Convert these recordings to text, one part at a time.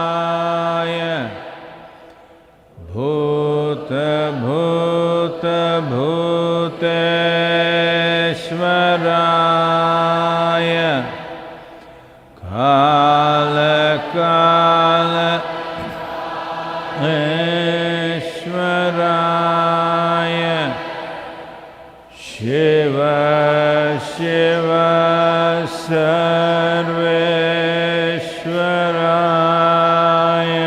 योगयोगयोगेश्वराय भूतभूतभूतेश्वराय कालकालेश्वराय शिव शिव सर्वेश्वराय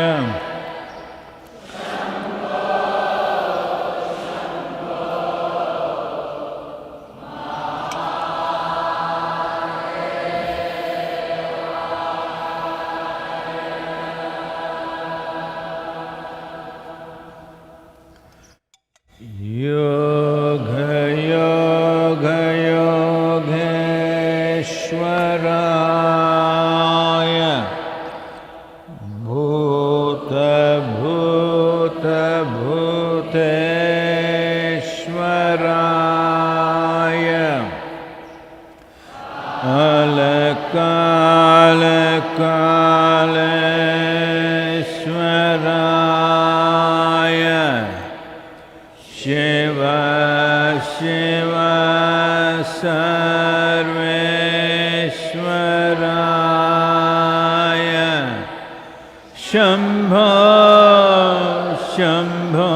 योगयोगयोगेश्वराय भूतभूतभूतेश्वराय कालकालेश्वराय शिव शिव सर्वेश्वराय शम्भो शम्भो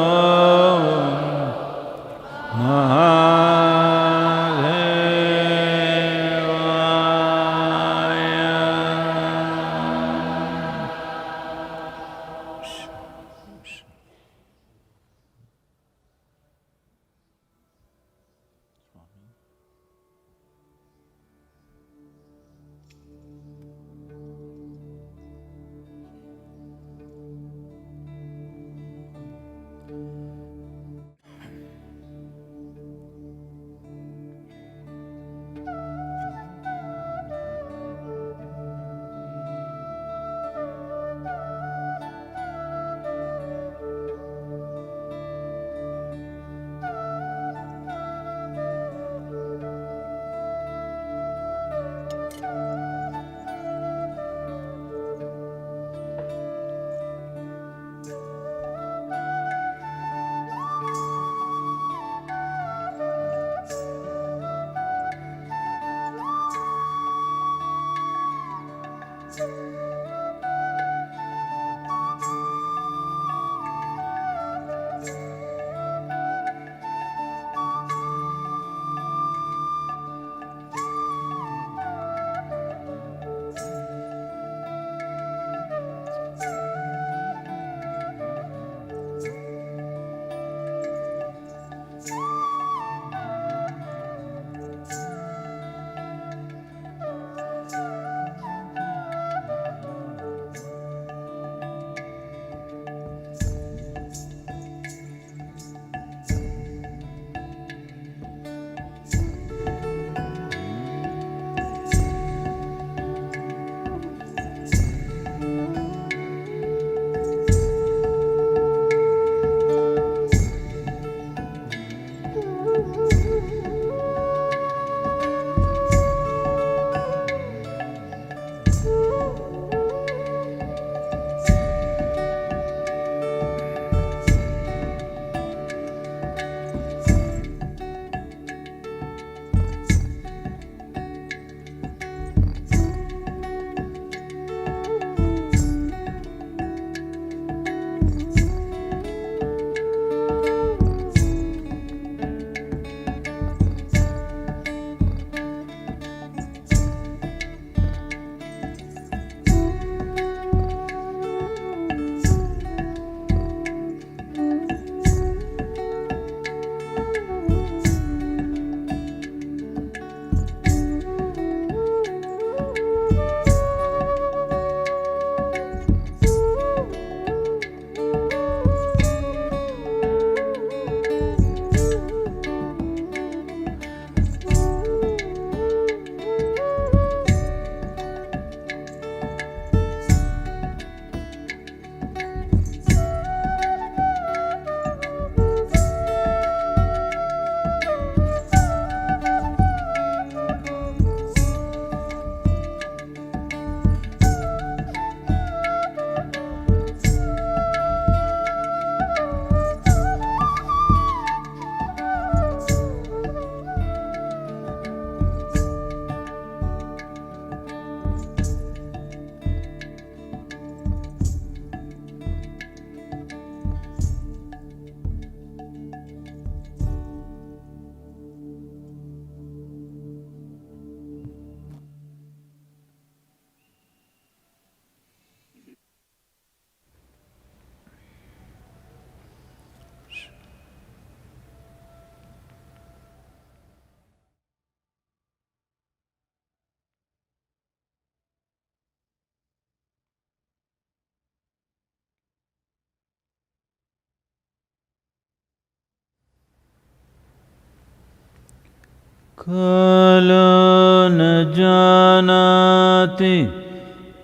कालो न जानाति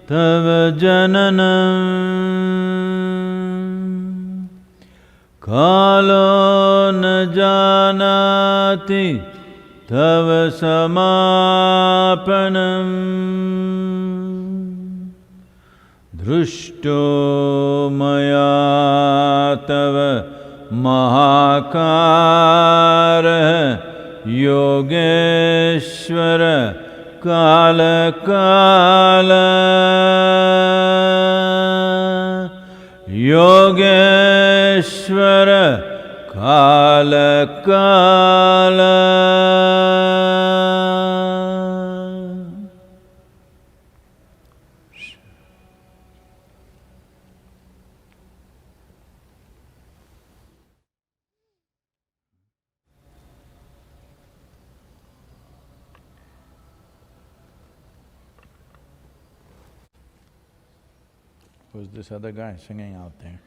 तव जननं कालो न जानाति तव समापनम् दृष्टो मया तव महाकारः योगेश्वर काल काल योगेश्वर काल काल। Who's this other guy singing out there?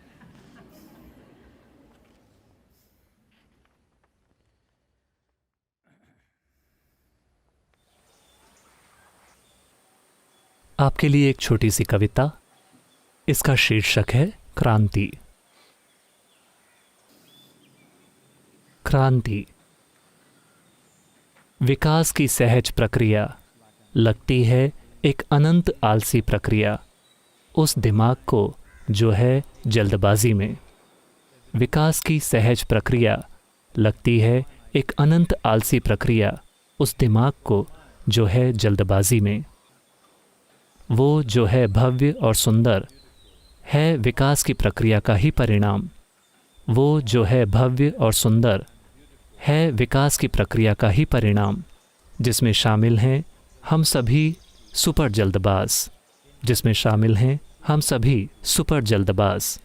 आपके लिए एक छोटी सी कविता। इसका शीर्षक है क्रांति। क्रांति विकास की सहज प्रक्रिया लगती है एक अनंत आलसी प्रक्रिया उस दिमाग को जो है जल्दबाजी में। विकास की सहज प्रक्रिया लगती है एक अनंत आलसी प्रक्रिया उस दिमाग को जो है जल्दबाजी में। वो जो है भव्य और सुंदर है विकास की प्रक्रिया का ही परिणाम। वो जो है भव्य और सुंदर है विकास की प्रक्रिया का ही परिणाम, जिसमें शामिल हैं हम सभी सुपर जल्दबाज, जिसमें शामिल हैं हम सभी सुपर जल्दबाज।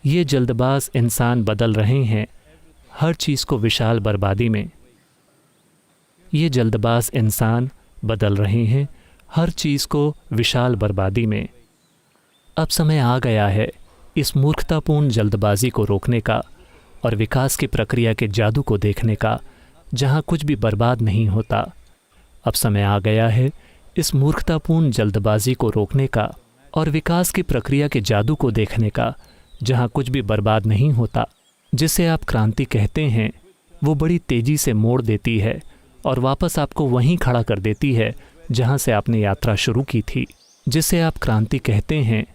ये जल्दबाज इंसान बदल रहे हैं हर चीज़ को विशाल बर्बादी में। ये जल्दबाज इंसान बदल रहे हैं हर चीज़ को विशाल बर्बादी में। अब समय आ गया है इस मूर्खतापूर्ण जल्दबाजी को रोकने का और विकास की प्रक्रिया के जादू को देखने का, जहाँ कुछ भी बर्बाद नहीं होता। अब समय आ गया है इस मूर्खतापूर्ण जल्दबाजी को रोकने का और विकास की प्रक्रिया के जादू को देखने का, जहाँ कुछ भी बर्बाद नहीं होता। जिसे आप क्रांति कहते हैं वो बड़ी तेज़ी से मोड़ देती है और वापस आपको वहीं खड़ा कर देती है जहाँ से आपने यात्रा शुरू की थी। जिसे आप क्रांति कहते हैं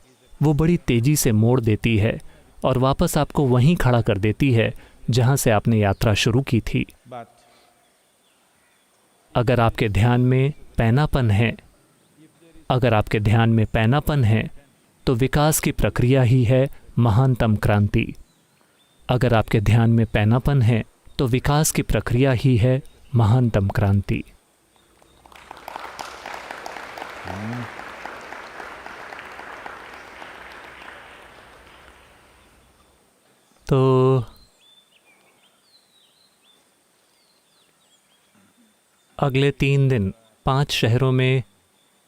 वो बड़ी तेज़ी से मोड़ देती है और वापस आपको वहीं खड़ा कर देती है जहाँ से आपने यात्रा शुरू की थी। अगर आपके ध्यान में पैनापन है, अगर आपके ध्यान में पैनापन है तो विकास की प्रक्रिया ही है महानतम क्रांति। अगर आपके ध्यान में पैनापन है तो विकास की प्रक्रिया ही है महानतम क्रांति। तो अगले 3 दिन 5 शहरों में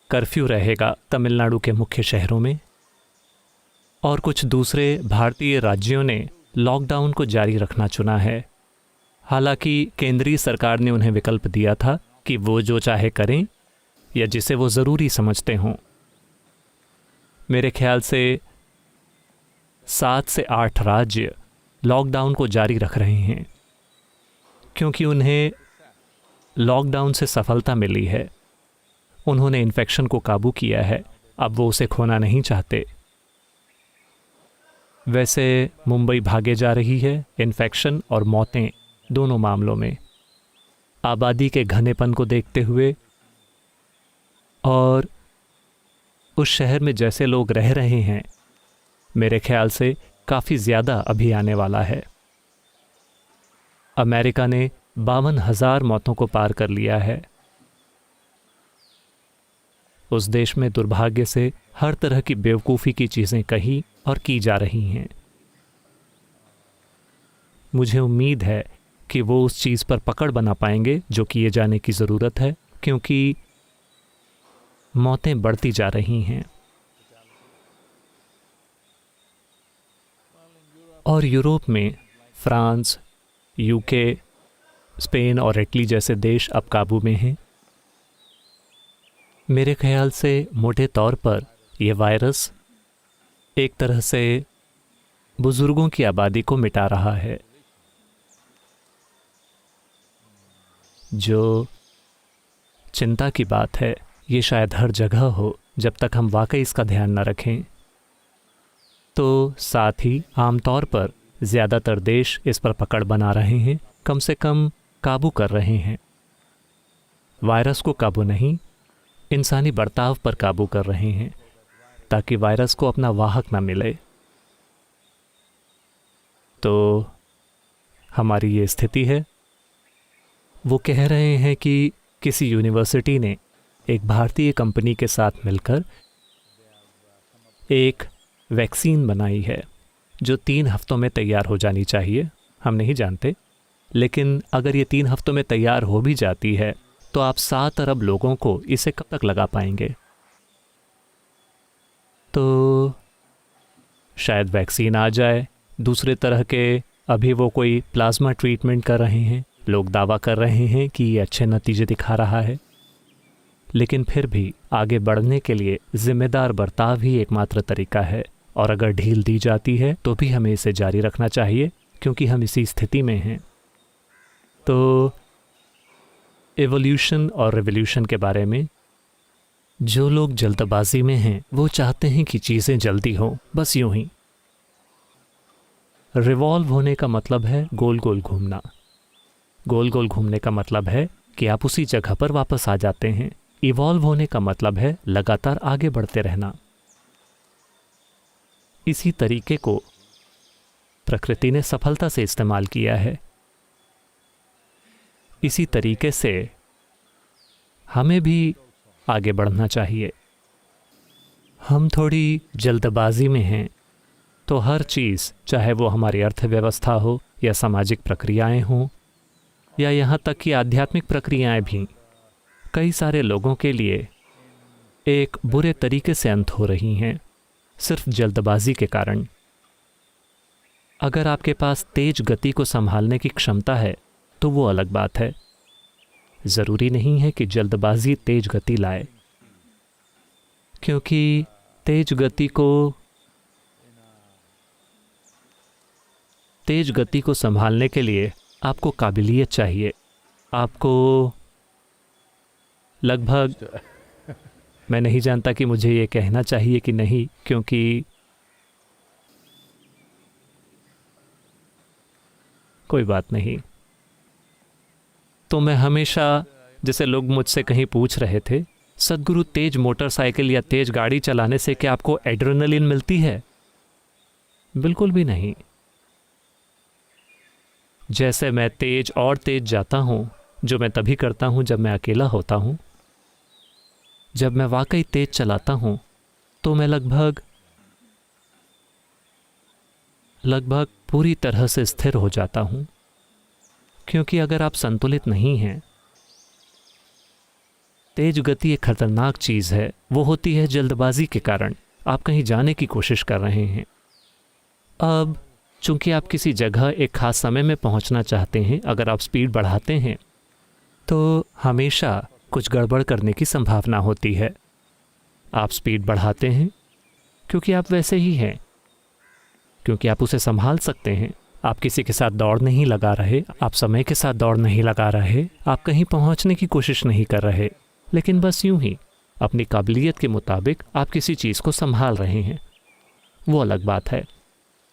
कर्फ्यू रहेगा, तमिलनाडु के मुख्य शहरों में, और कुछ दूसरे भारतीय राज्यों ने लॉकडाउन को जारी रखना चुना है। हालांकि केंद्रीय सरकार ने उन्हें विकल्प दिया था कि वो जो चाहे करें या जिसे वो ज़रूरी समझते हों। मेरे ख्याल से 7 से 8 राज्य लॉकडाउन को जारी रख रहे हैं क्योंकि उन्हें लॉकडाउन से सफलता मिली है। उन्होंने इन्फेक्शन को काबू किया है, अब वो उसे खोना नहीं चाहते। वैसे मुंबई भागे जा रही है इन्फेक्शन और मौतें दोनों मामलों में, आबादी के घनेपन को देखते हुए और उस शहर में जैसे लोग रह रहे हैं। मेरे ख्याल से काफ़ी ज़्यादा अभी आने वाला है। अमेरिका ने 52,000 मौतों को पार कर लिया है। उस देश में दुर्भाग्य से हर तरह की बेवकूफ़ी की चीज़ें कही और की जा रही हैं। मुझे उम्मीद है कि वो उस चीज़ पर पकड़ बना पाएंगे जो किए जाने की ज़रूरत है, क्योंकि मौतें बढ़ती जा रही हैं। और यूरोप में फ्रांस, यूके, स्पेन और इटली जैसे देश अब काबू में हैं। मेरे ख्याल से मोटे तौर पर यह वायरस एक तरह से बुजुर्गों की आबादी को मिटा रहा है। जो चिंता की बात है, ये शायद हर जगह हो जब तक हम वाकई इसका ध्यान न रखें। तो साथ ही आमतौर पर ज़्यादातर देश इस पर पकड़ बना रहे हैं, कम से कम काबू कर रहे हैं। वायरस को काबू नहीं, इंसानी बर्ताव पर काबू कर रहे हैं ताकि वायरस को अपना वाहक न मिले। तो हमारी ये स्थिति है। वो कह रहे हैं कि किसी यूनिवर्सिटी ने एक भारतीय कंपनी के साथ मिलकर एक वैक्सीन बनाई है जो 3 हफ्तों में तैयार हो जानी चाहिए। हम नहीं जानते, लेकिन अगर ये 3 हफ्तों में तैयार हो भी जाती है तो आप 7 अरब लोगों को इसे कब तक लगा पाएंगे? तो शायद वैक्सीन आ जाए। दूसरे तरह के अभी वो कोई प्लाज्मा ट्रीटमेंट कर रहे हैं, लोग दावा कर रहे हैं कि ये अच्छे नतीजे दिखा रहा है। लेकिन फिर भी आगे बढ़ने के लिए जिम्मेदार बर्ताव ही एकमात्र तरीका है, और अगर ढील दी जाती है तो भी हमें इसे जारी रखना चाहिए क्योंकि हम इसी स्थिति में हैं। तो एवोल्यूशन और रिवोल्यूशन के बारे में जो लोग जल्दबाजी में हैं वो चाहते हैं कि चीज़ें जल्दी हों, बस यूं ही। रिवॉल्व होने का मतलब है गोल गोल घूमना। गोल गोल घूमने का मतलब है कि आप उसी जगह पर वापस आ जाते हैं। इवॉल्व होने का मतलब है लगातार आगे बढ़ते रहना। इसी तरीके को प्रकृति ने सफलता से इस्तेमाल किया है। इसी तरीके से हमें भी आगे बढ़ना चाहिए। हम थोड़ी जल्दबाजी में हैं तो हर चीज़, चाहे वो हमारी अर्थव्यवस्था हो या सामाजिक प्रक्रियाएं हों या यहाँ तक कि आध्यात्मिक प्रक्रियाएं भी, कई सारे लोगों के लिए एक बुरे तरीके से अंत हो रही हैं सिर्फ जल्दबाजी के कारण। अगर आपके पास तेज गति को संभालने की क्षमता है तो वो अलग बात है। ज़रूरी नहीं है कि जल्दबाजी तेज गति लाए, क्योंकि तेज गति को संभालने के लिए आपको काबिलियत चाहिए। आपको लगभग, मैं नहीं जानता कि मुझे ये कहना चाहिए कि नहीं, क्योंकि कोई बात नहीं। तो मैं हमेशा, जैसे लोग मुझसे कहीं पूछ रहे थे, सद्गुरु तेज मोटरसाइकिल या तेज गाड़ी चलाने से क्या आपको एड्रेनलिन मिलती है? बिल्कुल भी नहीं। जैसे मैं तेज और तेज जाता हूँ, जो मैं तभी करता हूँ जब मैं अकेला होता हूँ। जब मैं वाकई तेज चलाता हूँ तो मैं लगभग पूरी तरह से स्थिर हो जाता हूँ, क्योंकि अगर आप संतुलित नहीं हैं, तेज गति एक खतरनाक चीज़ है। वो होती है जल्दबाजी के कारण। आप कहीं जाने की कोशिश कर रहे हैं। अब चूंकि आप किसी जगह एक खास समय में पहुंचना चाहते हैं, अगर आप स्पीड बढ़ाते हैं तो हमेशा कुछ गड़बड़ करने की संभावना होती है। आप स्पीड बढ़ाते हैं क्योंकि आप वैसे ही हैं, क्योंकि आप उसे संभाल सकते हैं। आप किसी के साथ दौड़ नहीं लगा रहे, आप समय के साथ दौड़ नहीं लगा रहे, आप कहीं पहुंचने की कोशिश नहीं कर रहे, लेकिन बस यूं ही अपनी काबिलियत के मुताबिक आप किसी चीज़ को संभाल रहे हैं। वो अलग बात है।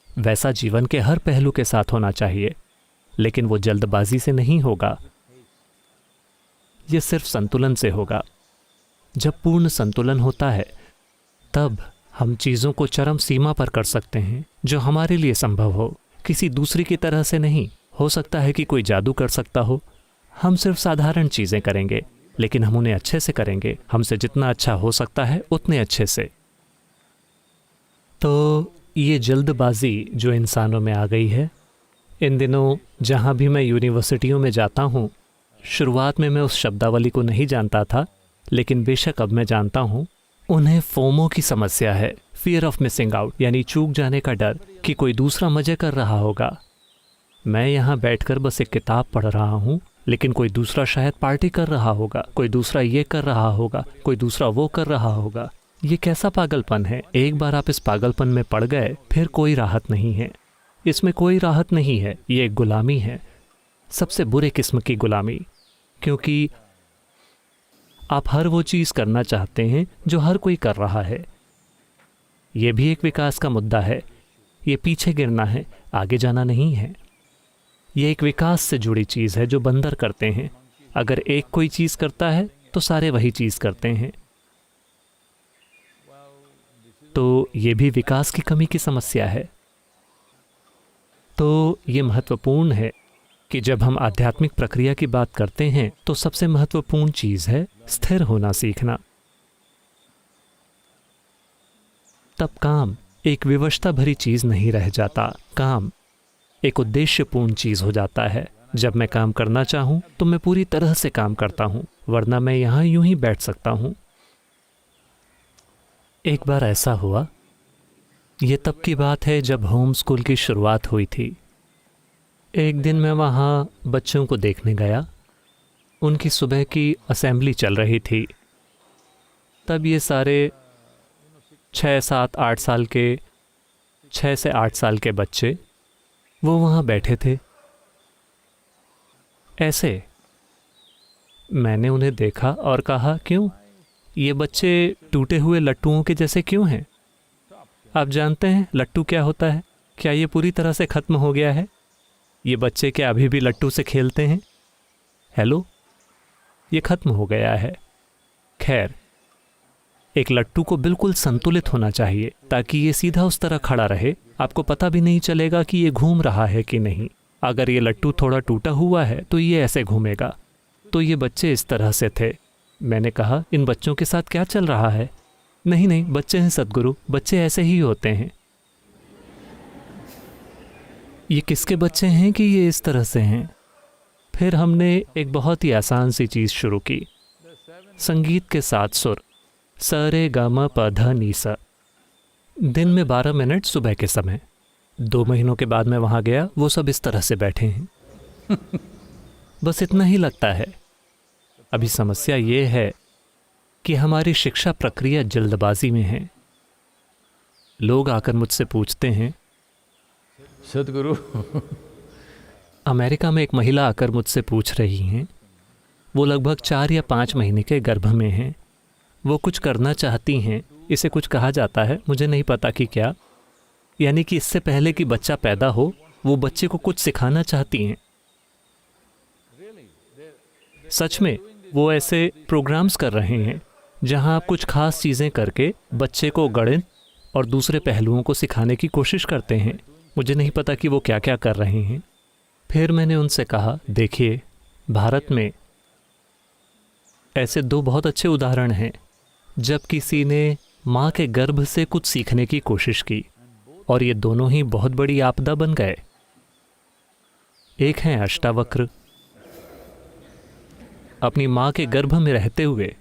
वैसा जीवन के हर पहलू के साथ होना चाहिए, लेकिन वो जल्दबाजी से नहीं होगा। ये सिर्फ संतुलन से होगा। जब पूर्ण संतुलन होता है तब हम चीज़ों को चरम सीमा पर कर सकते हैं, जो हमारे लिए संभव हो, किसी दूसरी की तरह से नहीं। हो सकता है कि कोई जादू कर सकता हो। हम सिर्फ साधारण चीज़ें करेंगे, लेकिन हम उन्हें अच्छे से करेंगे। हमसे जितना अच्छा हो सकता है उतने अच्छे से। तो ये जल्दबाजी जो इंसानों में आ गई है, इन दिनों जहाँ भी मैं यूनिवर्सिटियों में जाता हूँ, शुरुआत में मैं उस शब्दावली को नहीं जानता था, लेकिन बेशक अब मैं जानता हूँ। उन्हें फोमो की समस्या है, फियर ऑफ मिसिंग आउट, यानी चूक जाने का डर कि कोई दूसरा मजे कर रहा होगा। मैं यहाँ बैठकर बस एक किताब पढ़ रहा हूँ, लेकिन कोई दूसरा शायद पार्टी कर रहा होगा, कोई दूसरा ये कर रहा होगा, कोई दूसरा वो कर रहा होगा। ये कैसा पागलपन है? एक बार आप इस पागलपन में पड़ गए फिर कोई राहत नहीं है। इसमें कोई राहत नहीं है। ये एक गुलामी है, सबसे बुरे किस्म की गुलामी, क्योंकि आप हर वो चीज़ करना चाहते हैं जो हर कोई कर रहा है। ये भी एक विकास का मुद्दा है। ये पीछे गिरना है, आगे जाना नहीं है। ये एक विकास से जुड़ी चीज़ है जो बंदर करते हैं। अगर एक कोई चीज़ करता है तो सारे वही चीज़ करते हैं। तो ये भी विकास की कमी की समस्या है। तो ये महत्वपूर्ण है कि जब हम आध्यात्मिक प्रक्रिया की बात करते हैं तो सबसे महत्वपूर्ण चीज़ है स्थिर होना सीखना। तब काम एक विवशता भरी चीज़ नहीं रह जाता। काम एक उद्देश्यपूर्ण चीज़ हो जाता है। जब मैं काम करना चाहूँ तो मैं पूरी तरह से काम करता हूँ, वरना मैं यहाँ यूं ही बैठ सकता हूँ। एक बार ऐसा हुआ, ये तब की बात है जब होम स्कूल की शुरुआत हुई थी। एक दिन मैं वहाँ बच्चों को देखने गया। उनकी सुबह की असेंबली चल रही थी। तब ये सारे 6, 7, 8 साल के 6 से 8 साल के बच्चे वो वहाँ बैठे थे। ऐसे मैंने उन्हें देखा और कहा, क्यों ये बच्चे टूटे हुए लट्टुओं के जैसे क्यों हैं? आप जानते हैं लट्टू क्या होता है? क्या ये पूरी तरह से ख़त्म हो गया है? ये बच्चे क्या अभी भी लट्टू से खेलते हैं? हेलो, ये ख़त्म हो गया है। खैर, एक लट्टू को बिल्कुल संतुलित होना चाहिए ताकि ये सीधा उस तरह खड़ा रहे। आपको पता भी नहीं चलेगा कि ये घूम रहा है कि नहीं। अगर ये लट्टू थोड़ा टूटा हुआ है तो ये ऐसे घूमेगा। तो ये बच्चे इस तरह से थे। मैंने कहा, इन बच्चों के साथ क्या चल रहा है? नहीं नहीं, बच्चे हैं सद्गुरु, बच्चे ऐसे ही होते हैं। ये किसके बच्चे हैं कि ये इस तरह से हैं? फिर हमने एक बहुत ही आसान सी चीज़ शुरू की। संगीत के 7 सुर, स रे ग म प ध नि सा। दिन में 12 मिनट सुबह के समय। 2 महीनों के बाद मैं वहाँ गया, वो सब इस तरह से बैठे हैं। बस इतना ही लगता है। अभी समस्या ये है कि हमारी शिक्षा प्रक्रिया जल्दबाजी में है। लोग आकर मुझसे पूछते हैं, सदगुरु अमेरिका में एक महिला आकर मुझसे पूछ रही हैं, वो लगभग 4 या 5 महीने के गर्भ में हैं। वो कुछ करना चाहती हैं, इसे कुछ कहा जाता है, मुझे नहीं पता कि क्या। यानी कि इससे पहले कि बच्चा पैदा हो वो बच्चे को कुछ सिखाना चाहती हैं। सच में वो ऐसे प्रोग्राम्स कर रहे हैं जहां आप कुछ खास चीज़ें करके बच्चे को गणित और दूसरे पहलुओं को सिखाने की कोशिश करते हैं। मुझे नहीं पता कि वो क्या क्या कर रहे हैं। फिर मैंने उनसे कहा, देखिए, भारत में ऐसे 2 बहुत अच्छे उदाहरण हैं जब किसी ने माँ के गर्भ से कुछ सीखने की कोशिश की और ये दोनों ही बहुत बड़ी आपदा बन गए। एक है अष्टावक्र। अपनी माँ के गर्भ में रहते हुए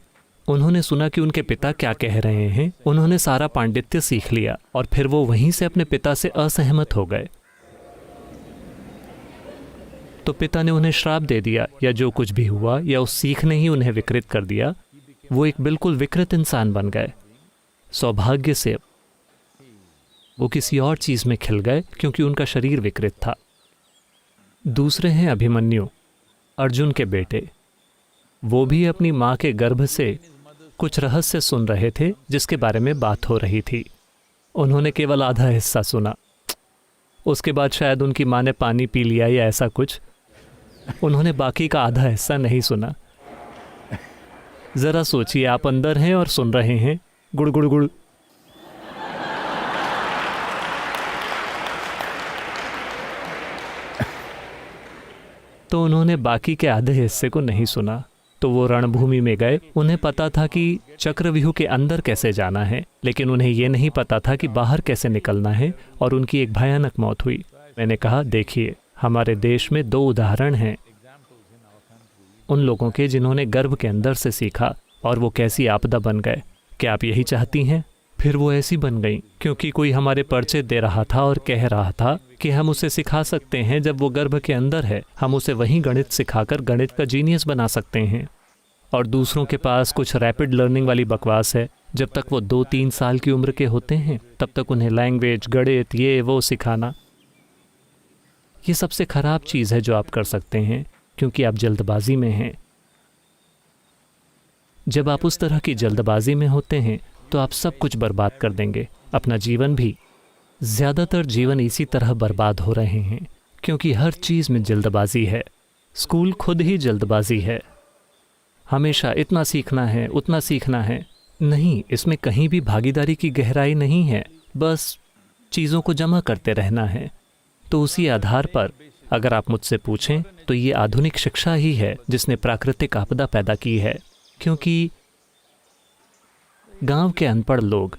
उन्होंने सुना कि उनके पिता क्या कह रहे हैं। उन्होंने सारा पांडित्य सीख लिया और फिर वो वहीं से अपने पिता से असहमत हो गए। तो पिता ने उन्हें श्राप दे दिया या जो कुछ भी हुआ, या उस सीख ने ही उन्हें विकृत कर दिया। वो एक बिल्कुल विकृत इंसान बन गए। सौभाग्य से वो किसी और चीज़ में खिल गए क्योंकि उनका शरीर विकृत था। दूसरे हैं अभिमन्यु, अर्जुन के बेटे। वो भी अपनी माँ के गर्भ से कुछ रहस्य सुन रहे थे जिसके बारे में बात हो रही थी। उन्होंने केवल आधा हिस्सा सुना। उसके बाद शायद उनकी माँ ने पानी पी लिया या ऐसा कुछ। उन्होंने बाकी का आधा हिस्सा नहीं सुना। ज़रा सोचिए, आप अंदर हैं और सुन रहे हैं गुड़ गुड़ गुड़। तो उन्होंने बाकी के आधे हिस्से को नहीं सुना। तो वो रणभूमि में गए। उन्हें पता था कि चक्रव्यूह के अंदर कैसे जाना है, लेकिन उन्हें ये नहीं पता था कि बाहर कैसे निकलना है, और उनकी एक भयानक मौत हुई। मैंने कहा, देखिए, हमारे देश में 2 उदाहरण हैं उन लोगों के जिन्होंने गर्भ के अंदर से सीखा और वो कैसी आपदा बन गए। क्या आप यही चाहती हैं? फिर वो ऐसी बन गई क्योंकि कोई हमारे पर्चे दे रहा था और कह रहा था कि हम उसे सिखा सकते हैं जब वो गर्भ के अंदर है, हम उसे वहीं गणित सिखाकर गणित का जीनियस बना सकते हैं। और दूसरों के पास कुछ रैपिड लर्निंग वाली बकवास है। जब तक वो 2-3 साल की उम्र के होते हैं तब तक उन्हें लैंग्वेज, गणित, ये वो सिखाना, ये सबसे खराब चीज़ है जो आप कर सकते हैं, क्योंकि आप जल्दबाजी में हैं। जब आप उस तरह की जल्दबाजी में होते हैं तो आप सब कुछ बर्बाद कर देंगे, अपना जीवन भी। ज़्यादातर जीवन इसी तरह बर्बाद हो रहे हैं क्योंकि हर चीज़ में जल्दबाजी है। स्कूल खुद ही जल्दबाजी है। हमेशा इतना सीखना है, उतना सीखना है। नहीं, इसमें कहीं भी भागीदारी की गहराई नहीं है, बस चीज़ों को जमा करते रहना है। तो उसी आधार पर अगर आप मुझसे पूछें तो ये आधुनिक शिक्षा ही है जिसने प्राकृतिक आपदा पैदा की है। क्योंकि गांव के अनपढ़ लोग,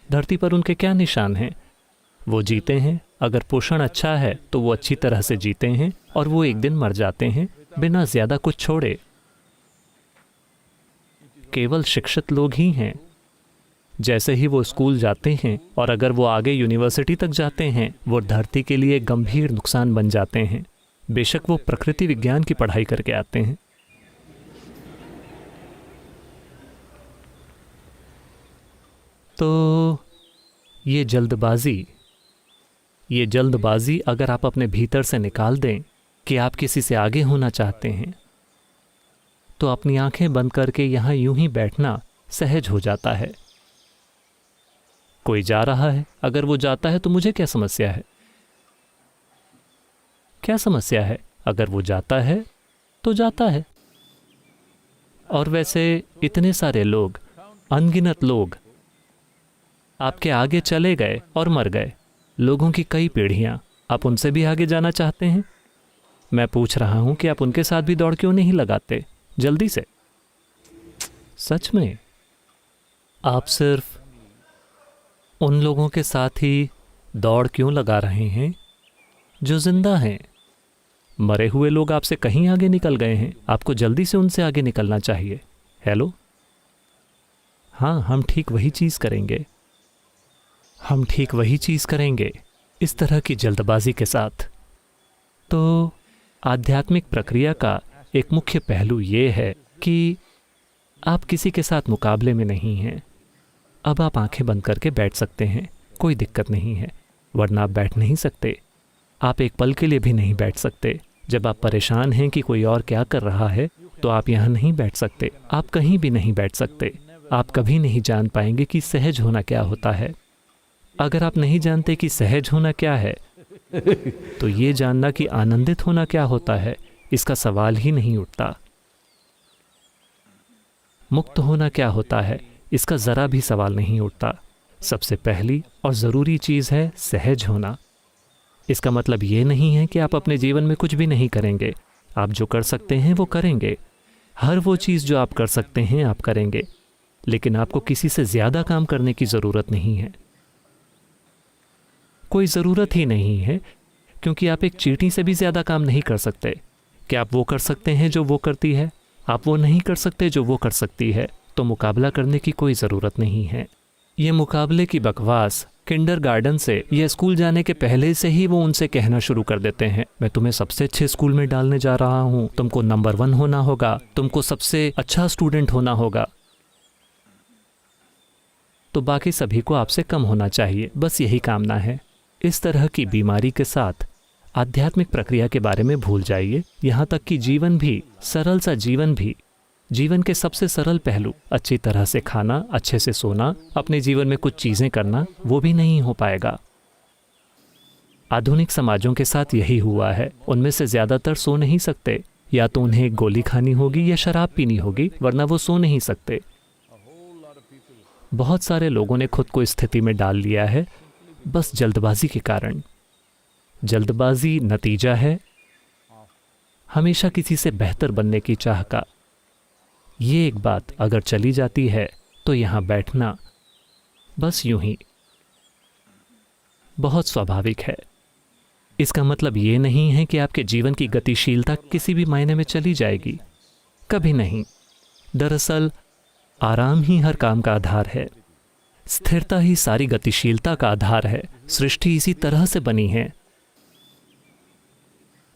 धरती पर उनके क्या निशान हैं? वो जीते हैं, अगर पोषण अच्छा है तो वो अच्छी तरह से जीते हैं, और वो एक दिन मर जाते हैं बिना ज़्यादा कुछ छोड़े। केवल शिक्षित लोग ही हैं। जैसे ही वो स्कूल जाते हैं और अगर वो आगे यूनिवर्सिटी तक जाते हैं, वो धरती के लिए गंभीर नुकसान बन जाते हैं, बेशक वो प्रकृति विज्ञान की पढ़ाई करके आते हैं। तो ये जल्दबाजी अगर आप अपने भीतर से निकाल दें कि आप किसी से आगे होना चाहते हैं, तो अपनी आंखें बंद करके यहाँ यूं ही बैठना सहज हो जाता है। कोई जा रहा है, अगर वो जाता है तो मुझे क्या समस्या है? क्या समस्या है? अगर वो जाता है तो जाता है। और वैसे इतने सारे लोग, अनगिनत लोग आपके आगे चले गए और मर गए। लोगों की कई पीढ़ियां, आप उनसे भी आगे जाना चाहते हैं? मैं पूछ रहा हूं कि आप उनके साथ भी दौड़ क्यों नहीं लगाते जल्दी से? सच में आप सिर्फ उन लोगों के साथ ही दौड़ क्यों लगा रहे हैं जो जिंदा हैं? मरे हुए लोग आपसे कहीं आगे निकल गए हैं, आपको जल्दी से उनसे आगे निकलना चाहिए। हेलो, हाँ, हम ठीक वही चीज़ करेंगे इस तरह की जल्दबाजी के साथ। तो आध्यात्मिक प्रक्रिया का एक मुख्य पहलू ये है कि आप किसी के साथ मुकाबले में नहीं हैं। अब आप आंखें बंद करके बैठ सकते हैं, कोई दिक्कत नहीं है, वरना आप बैठ नहीं सकते। आप एक पल के लिए भी नहीं बैठ सकते। जब आप परेशान हैं कि कोई और क्या कर रहा है तो आप यहाँ नहीं बैठ सकते, आप कहीं भी नहीं बैठ सकते। आप कभी नहीं जान पाएंगे कि सहज होना क्या होता है। अगर आप नहीं जानते कि सहज होना क्या है तो ये जानना कि आनंदित होना क्या होता है, इसका सवाल ही नहीं उठता। मुक्त होना क्या होता है, इसका ज़रा भी सवाल नहीं उठता। सबसे पहली और ज़रूरी चीज़ है सहज होना। इसका मतलब ये नहीं है कि आप अपने जीवन में कुछ भी नहीं करेंगे। आप जो कर सकते हैं वो करेंगे। हर वो चीज़ जो आप कर सकते हैं आप करेंगे, लेकिन आपको किसी से ज़्यादा काम करने की ज़रूरत नहीं है। कोई ज़रूरत ही नहीं है, क्योंकि आप एक चींटी से भी ज़्यादा काम नहीं कर सकते। क्या आप वो कर सकते हैं जो वो करती है? आप वो नहीं कर सकते जो वो कर सकती है। तो मुकाबला करने की कोई ज़रूरत नहीं है। ये मुकाबले की बकवास किंडरगार्टन से या स्कूल जाने के पहले से ही वो उनसे कहना शुरू कर देते हैं, मैं तुम्हें सबसे अच्छे स्कूल में डालने जा रहा हूँ, तुमको नंबर 1 होना होगा, तुमको सबसे अच्छा स्टूडेंट होना होगा, तो बाकी सभी को आपसे कम होना चाहिए। बस यही कामना है। इस तरह की बीमारी के साथ आध्यात्मिक प्रक्रिया के बारे में भूल जाइए। यहाँ तक कि जीवन भी, सरल सा जीवन भी, जीवन के सबसे सरल पहलू, अच्छी तरह से खाना, अच्छे से सोना, अपने जीवन में कुछ चीज़ें करना, वो भी नहीं हो पाएगा। आधुनिक समाजों के साथ यही हुआ है। उनमें से ज़्यादातर सो नहीं सकते, या तो उन्हें गोली खानी होगी या शराब पीनी होगी, वरना वो सो नहीं सकते। बहुत सारे लोगों ने खुद को इस स्थिति में डाल लिया है बस जल्दबाजी के कारण। जल्दबाजी नतीजा है हमेशा किसी से बेहतर बनने की चाह का। ये एक बात अगर चली जाती है तो यहाँ बैठना बस यूं ही बहुत स्वाभाविक है। इसका मतलब ये नहीं है कि आपके जीवन की गतिशीलता किसी भी मायने में चली जाएगी, कभी नहीं। दरअसल आराम ही हर काम का आधार है। स्थिरता ही सारी गतिशीलता का आधार है। सृष्टि इसी तरह से बनी है।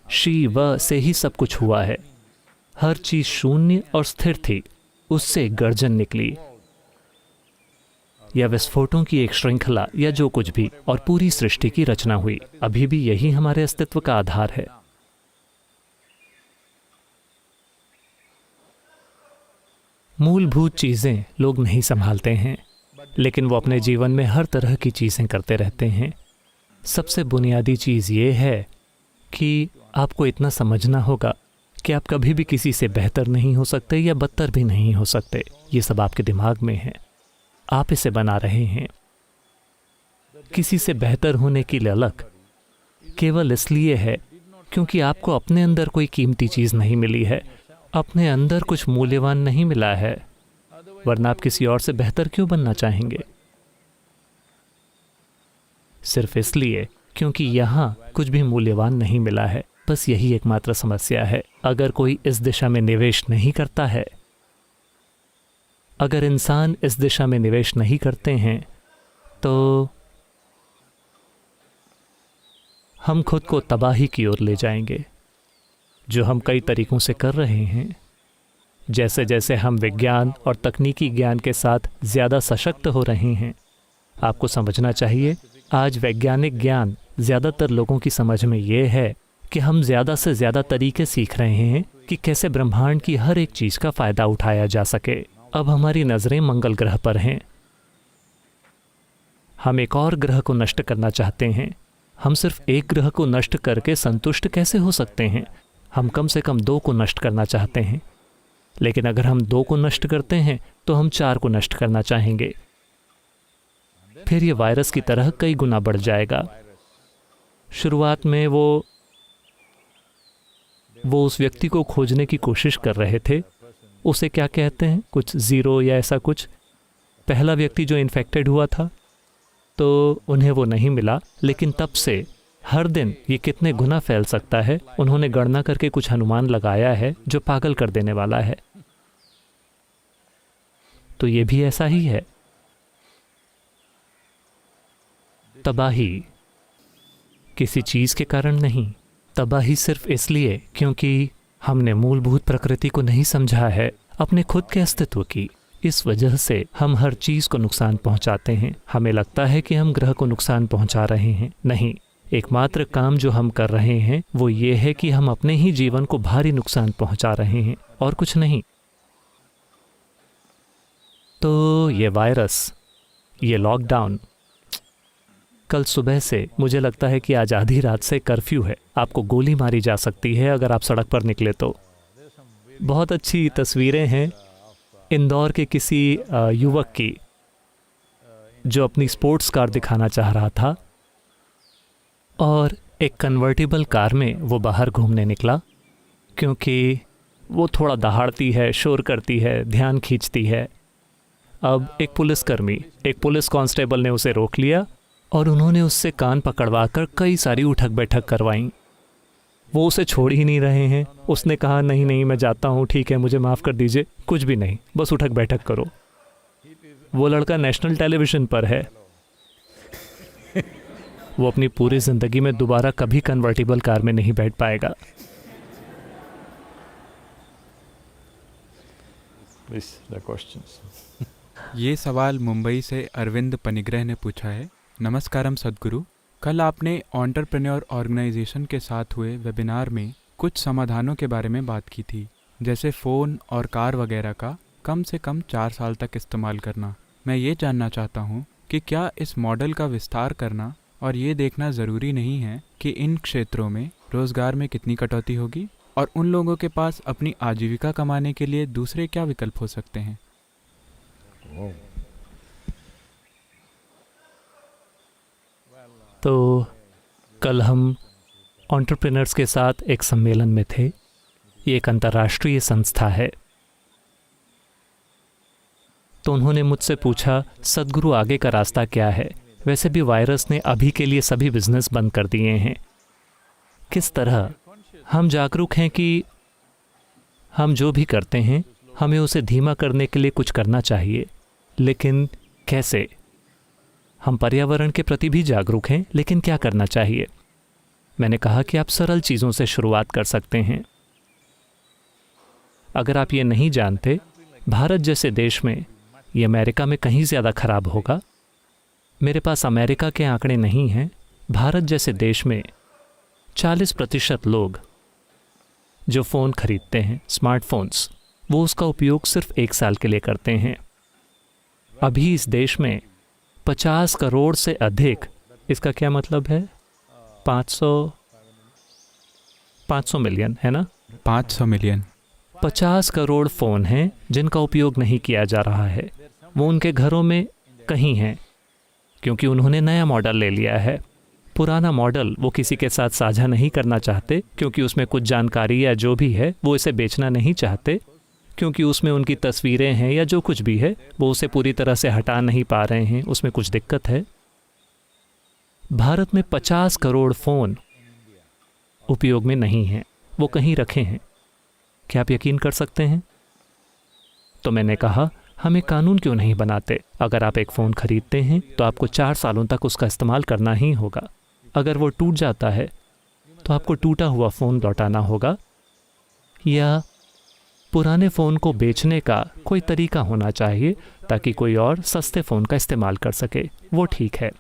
शी-व से ही सब कुछ हुआ है। हर चीज शून्य और स्थिर थी, उससे गर्जन निकली या विस्फोटों की एक श्रृंखला या जो कुछ भी, और पूरी सृष्टि की रचना हुई। अभी भी यही हमारे अस्तित्व का आधार है। मूलभूत चीजें लोग नहीं संभालते हैं, लेकिन वो अपने जीवन में हर तरह की चीजें करते रहते हैं। सबसे बुनियादी चीज ये है कि आपको इतना समझना होगा कि आप कभी भी किसी से बेहतर नहीं हो सकते या बदतर भी नहीं हो सकते। ये सब आपके दिमाग में है, आप इसे बना रहे हैं। किसी से बेहतर होने की ललक केवल इसलिए है क्योंकि आपको अपने अंदर कोई कीमती चीज नहीं मिली है, अपने अंदर कुछ मूल्यवान नहीं मिला है, वरना आप किसी और से बेहतर क्यों बनना चाहेंगे? सिर्फ इसलिए क्योंकि यहाँ कुछ भी मूल्यवान नहीं मिला है। बस यही एकमात्र समस्या है। अगर कोई इस दिशा में निवेश नहीं करता है, अगर इंसान इस दिशा में निवेश नहीं करते हैं, तो हम खुद को तबाही की ओर ले जाएंगे, जो हम कई तरीकों से कर रहे हैं। जैसे जैसे हम विज्ञान और तकनीकी ज्ञान के साथ ज़्यादा सशक्त हो रहे हैं, आपको समझना चाहिए, आज वैज्ञानिक ज्ञान ज़्यादातर लोगों की समझ में ये है कि हम ज़्यादा से ज़्यादा तरीके सीख रहे हैं कि कैसे ब्रह्मांड की हर एक चीज़ का फ़ायदा उठाया जा सके। अब हमारी नज़रें मंगल ग्रह पर हैं। हम एक और ग्रह को नष्ट करना चाहते हैं। हम सिर्फ एक ग्रह को नष्ट करके संतुष्ट कैसे हो सकते हैं? हम कम से कम 2 को नष्ट करना चाहते हैं। लेकिन अगर हम 2 को नष्ट करते हैं तो हम 4 को नष्ट करना चाहेंगे। फिर ये वायरस की तरह कई गुना बढ़ जाएगा। शुरुआत में वो उस व्यक्ति को खोजने की कोशिश कर रहे थे। उसे क्या कहते हैं, कुछ 0 या ऐसा कुछ, पहला व्यक्ति जो इन्फेक्टेड हुआ था, तो उन्हें वो नहीं मिला। लेकिन तब से हर दिन ये कितने गुना फैल सकता है, उन्होंने गणना करके कुछ अनुमान लगाया है जो पागल कर देने वाला है। तो ये भी ऐसा ही है। तबाही किसी चीज के कारण नहीं, तबाही सिर्फ इसलिए क्योंकि हमने मूलभूत प्रकृति को नहीं समझा है, अपने खुद के अस्तित्व की। इस वजह से हम हर चीज को नुकसान पहुंचाते हैं। हमें लगता है कि हम ग्रह को नुकसान पहुंचा रहे हैं। नहीं, एकमात्र काम जो हम कर रहे हैं वो ये है कि हम अपने ही जीवन को भारी नुकसान पहुंचा रहे हैं, और कुछ नहीं। तो ये वायरस, ये लॉकडाउन, कल सुबह से मुझे लगता है कि आज आधी रात से कर्फ्यू है। आपको गोली मारी जा सकती है अगर आप सड़क पर निकले तो। बहुत अच्छी तस्वीरें हैं इंदौर के किसी युवक की, जो अपनी स्पोर्ट्स कार दिखाना चाह रहा था और एक कन्वर्टिबल कार में वो बाहर घूमने निकला, क्योंकि वो थोड़ा दहाड़ती है, शोर करती है, ध्यान खींचती है। अब एक पुलिसकर्मी, एक पुलिस कांस्टेबल ने उसे रोक लिया और उन्होंने उससे कान पकड़वाकर कई सारी उठक बैठक करवाई। वो उसे छोड़ ही नहीं रहे हैं। उसने कहा, नहीं नहीं मैं जाता हूँ, ठीक है मुझे माफ़ कर दीजिए। कुछ भी नहीं, बस उठक बैठक करो। वो लड़का नेशनल टेलीविज़न पर है। वो अपनी पूरी ज़िंदगी में दोबारा कभी कन्वर्टिबल कार में नहीं बैठ पाएगा। ये सवाल मुंबई से अरविंद पनिग्रह ने पूछा है। नमस्कारम सद्गुरु, कल आपने एंटरप्रेन्योर ऑर्गेनाइजेशन के साथ हुए वेबिनार में कुछ समाधानों के बारे में बात की थी, जैसे फ़ोन और कार वगैरह का कम से कम 4 साल तक इस्तेमाल करना। मैं ये जानना चाहता हूँ कि क्या इस मॉडल का विस्तार करना और ये देखना ज़रूरी नहीं है कि इन क्षेत्रों में रोज़गार में कितनी कटौती होगी, और उन लोगों के पास अपनी आजीविका कमाने के लिए दूसरे क्या विकल्प हो सकते हैं? तो कल हम एंटरप्रेन्योर्स के साथ एक सम्मेलन में थे। ये एक अंतर्राष्ट्रीय संस्था है। तो उन्होंने मुझसे पूछा, सद्गुरु आगे का रास्ता क्या है? वैसे भी वायरस ने अभी के लिए सभी बिजनेस बंद कर दिए हैं। किस तरह हम जागरूक हैं कि हम जो भी करते हैं हमें उसे धीमा करने के लिए कुछ करना चाहिए, लेकिन कैसे? हम पर्यावरण के प्रति भी जागरूक हैं, लेकिन क्या करना चाहिए? मैंने कहा कि आप सरल चीज़ों से शुरुआत कर सकते हैं। अगर आप ये नहीं जानते, भारत जैसे देश में ये अमेरिका में कहीं ज़्यादा खराब होगा। मेरे पास अमेरिका के आंकड़े नहीं हैं। भारत जैसे देश में 40% लोग जो फ़ोन खरीदते हैं, स्मार्टफोन्स, वो उसका उपयोग सिर्फ 1 साल के लिए करते हैं। अभी इस देश में 50 करोड़ से अधिक, इसका क्या मतलब है? 500 मिलियन, है ना? 500 मिलियन। 50 करोड़ फ़ोन हैं जिनका उपयोग नहीं किया जा रहा है। वो उनके घरों में कहीं हैं, क्योंकि उन्होंने नया मॉडल ले लिया है। पुराना मॉडल वो किसी के साथ साझा नहीं करना चाहते, क्योंकि उसमें कुछ जानकारी या जो भी है वो इसे बेचना नहीं चाहते, क्योंकि उसमें उनकी तस्वीरें हैं या जो कुछ भी है वो उसे पूरी तरह से हटा नहीं पा रहे हैं, उसमें कुछ दिक्कत है। भारत में 50 करोड़ फ़ोन उपयोग में नहीं हैं, वो कहीं रखे हैं। क्या आप यकीन कर सकते हैं? तो मैंने कहा, हम एक कानून क्यों नहीं बनाते? अगर आप एक फ़ोन खरीदते हैं तो आपको 4 सालों तक उसका इस्तेमाल करना ही होगा। अगर वो टूट जाता है तो आपको टूटा हुआ फ़ोन लौटाना होगा, या पुराने फ़ोन को बेचने का कोई तरीका होना चाहिए ताकि कोई और सस्ते फ़ोन का इस्तेमाल कर सके। वो ठीक है।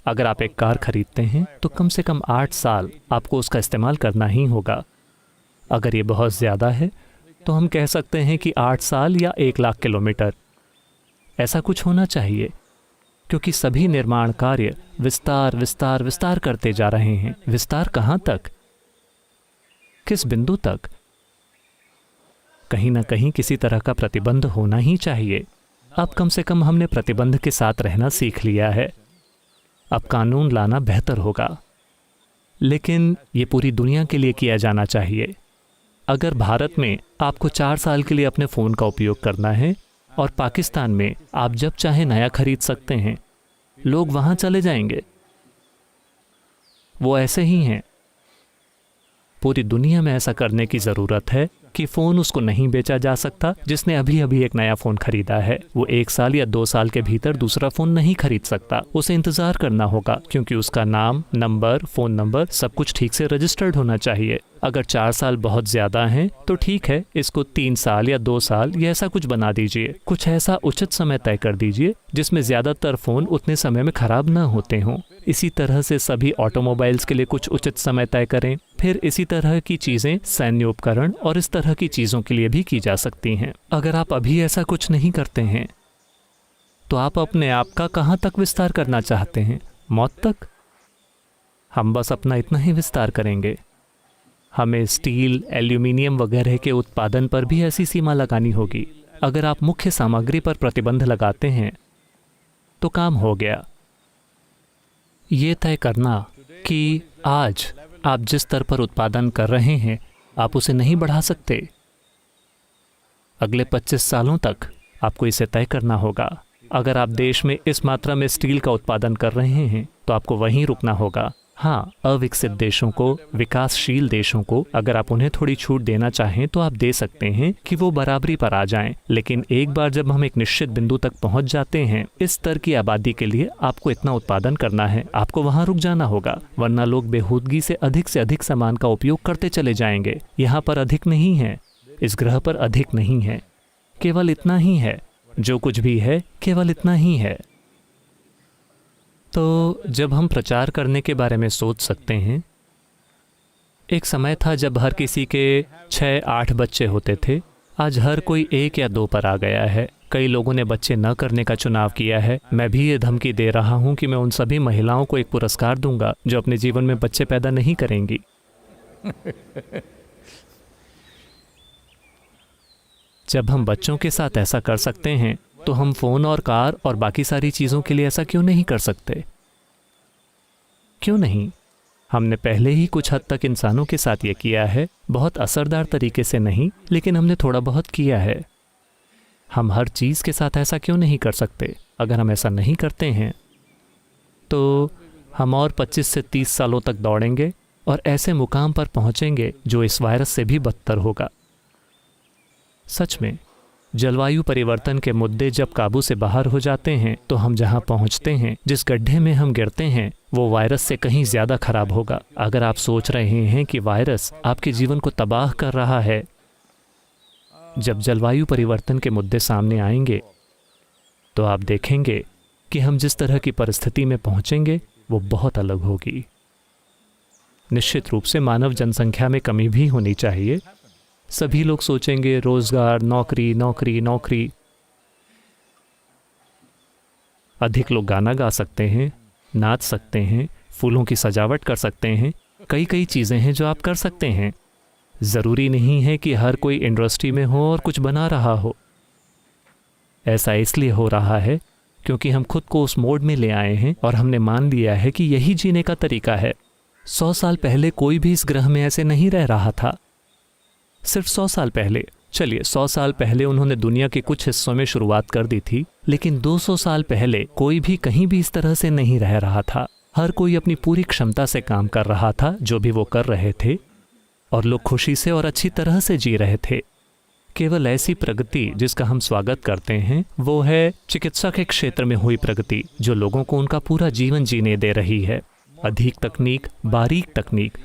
अगर आप एक कार खरीदते हैं तो कम से कम 8 साल आपको उसका इस्तेमाल करना ही होगा। अगर ये बहुत ज़्यादा है तो हम कह सकते हैं कि 8 साल या 1 लाख किलोमीटर, ऐसा कुछ होना चाहिए, क्योंकि सभी निर्माण कार्य विस्तार करते जा रहे हैं। विस्तार कहाँ तक? किस बिंदु तक? कहीं ना कहीं किसी तरह का प्रतिबंध होना ही चाहिए। अब कम से कम हमने प्रतिबंध के साथ रहना सीख लिया है। अब कानून लाना बेहतर होगा, लेकिन ये पूरी दुनिया के लिए किया जाना चाहिए। अगर भारत में आपको 4 साल के लिए अपने फ़ोन का उपयोग करना है और पाकिस्तान में आप जब चाहे नया खरीद सकते हैं, लोग वहाँ चले जाएंगे। वो ऐसे ही हैं। पूरी दुनिया में ऐसा करने की ज़रूरत है कि फ़ोन उसको नहीं बेचा जा सकता जिसने अभी अभी एक नया फ़ोन खरीदा है। वो 1 साल या 2 साल के भीतर दूसरा फ़ोन नहीं खरीद सकता। उसे इंतज़ार करना होगा, क्योंकि उसका नाम, नंबर, फ़ोन नंबर सब कुछ ठीक से रजिस्टर्ड होना चाहिए। अगर 4 साल बहुत ज़्यादा हैं तो ठीक है, इसको 3 साल या 2 साल या ऐसा कुछ बना दीजिए। कुछ ऐसा उचित समय तय कर दीजिए जिसमें ज़्यादातर फ़ोन उतने समय में ख़राब ना होते हों। इसी तरह से सभी ऑटोमोबाइल्स के लिए कुछ उचित समय तय करें। फिर इसी तरह की चीज़ें सैन्य उपकरण और इस तरह की चीज़ों के लिए भी की जा सकती हैं। अगर आप अभी ऐसा कुछ नहीं करते हैं तो आप अपने आप का कहाँ तक विस्तार करना चाहते हैं? मौत तक? हम बस अपना इतना ही विस्तार करेंगे। हमें स्टील, एल्यूमिनियम वगैरह के उत्पादन पर भी ऐसी सीमा लगानी होगी। अगर आप मुख्य सामग्री पर प्रतिबंध लगाते हैं तो काम हो गया। ये तय करना कि आज आप जिस स्तर पर उत्पादन कर रहे हैं आप उसे नहीं बढ़ा सकते। अगले 25 सालों तक आपको इसे तय करना होगा। अगर आप देश में इस मात्रा में स्टील का उत्पादन कर रहे हैं तो आपको वहीं रुकना होगा। हाँ, अविकसित देशों को, विकासशील देशों को अगर आप उन्हें थोड़ी छूट देना चाहें तो आप दे सकते हैं कि वो बराबरी पर आ जाएं। लेकिन एक बार जब हम एक निश्चित बिंदु तक पहुंच जाते हैं, इस स्तर की आबादी के लिए आपको इतना उत्पादन करना है, आपको वहां रुक जाना होगा, वरना लोग बेहूदगी से अधिक सामान का उपयोग करते चले जाएंगे। यहाँ पर अधिक नहीं है, इस ग्रह पर अधिक नहीं है, केवल इतना ही है। जो कुछ भी है केवल इतना ही है। तो जब हम प्रचार करने के बारे में सोच सकते हैं, एक समय था जब हर किसी के 6-8 बच्चे होते थे। आज हर कोई 1 या 2 पर आ गया है। कई लोगों ने बच्चे न करने का चुनाव किया है। मैं भी ये धमकी दे रहा हूँ कि मैं उन सभी महिलाओं को एक पुरस्कार दूंगा जो अपने जीवन में बच्चे पैदा नहीं करेंगी। जब हम बच्चों के साथ ऐसा कर सकते हैं तो हम फ़ोन और कार और बाकी सारी चीज़ों के लिए ऐसा क्यों नहीं कर सकते? क्यों नहीं? हमने पहले ही कुछ हद तक इंसानों के साथ ये किया है, बहुत असरदार तरीके से नहीं, लेकिन हमने थोड़ा बहुत किया है। हम हर चीज़ के साथ ऐसा क्यों नहीं कर सकते? अगर हम ऐसा नहीं करते हैं तो हम और 25 से 30 सालों तक दौड़ेंगे और ऐसे मुकाम पर पहुँचेंगे जो इस वायरस से भी बदतर होगा। सच में जलवायु परिवर्तन के मुद्दे जब काबू से बाहर हो जाते हैं तो हम जहां पहुंचते हैं, जिस गड्ढे में हम गिरते हैं, वो वायरस से कहीं ज़्यादा खराब होगा। अगर आप सोच रहे हैं कि वायरस आपके जीवन को तबाह कर रहा है, जब जलवायु परिवर्तन के मुद्दे सामने आएंगे तो आप देखेंगे कि हम जिस तरह की परिस्थिति में पहुंचेंगे वो बहुत अलग होगी। निश्चित रूप से मानव जनसंख्या में कमी भी होनी चाहिए। सभी लोग सोचेंगे रोजगार, नौकरी नौकरी नौकरी। अधिक लोग गाना गा सकते हैं, नाच सकते हैं, फूलों की सजावट कर सकते हैं, कई कई चीज़ें हैं जो आप कर सकते हैं। ज़रूरी नहीं है कि हर कोई इंडस्ट्री में हो और कुछ बना रहा हो। ऐसा इसलिए हो रहा है क्योंकि हम खुद को उस मोड में ले आए हैं और हमने मान लिया है कि यही जीने का तरीका है। 100 साल पहले कोई भी इस ग्रह में ऐसे नहीं रह रहा था। सिर्फ 100 साल पहले, चलिए 100 साल पहले उन्होंने दुनिया के कुछ हिस्सों में शुरुआत कर दी थी, लेकिन 200 साल पहले कोई भी कहीं भी इस तरह से नहीं रह रहा था। हर कोई अपनी पूरी क्षमता से काम कर रहा था जो भी वो कर रहे थे, और लोग खुशी से और अच्छी तरह से जी रहे थे। केवल ऐसी प्रगति जिसका हम स्वागत करते हैं वो है चिकित्सा के क्षेत्र में हुई प्रगति, जो लोगों को उनका पूरा जीवन जीने दे रही है। अधिक तकनीक, बारीक तकनीक,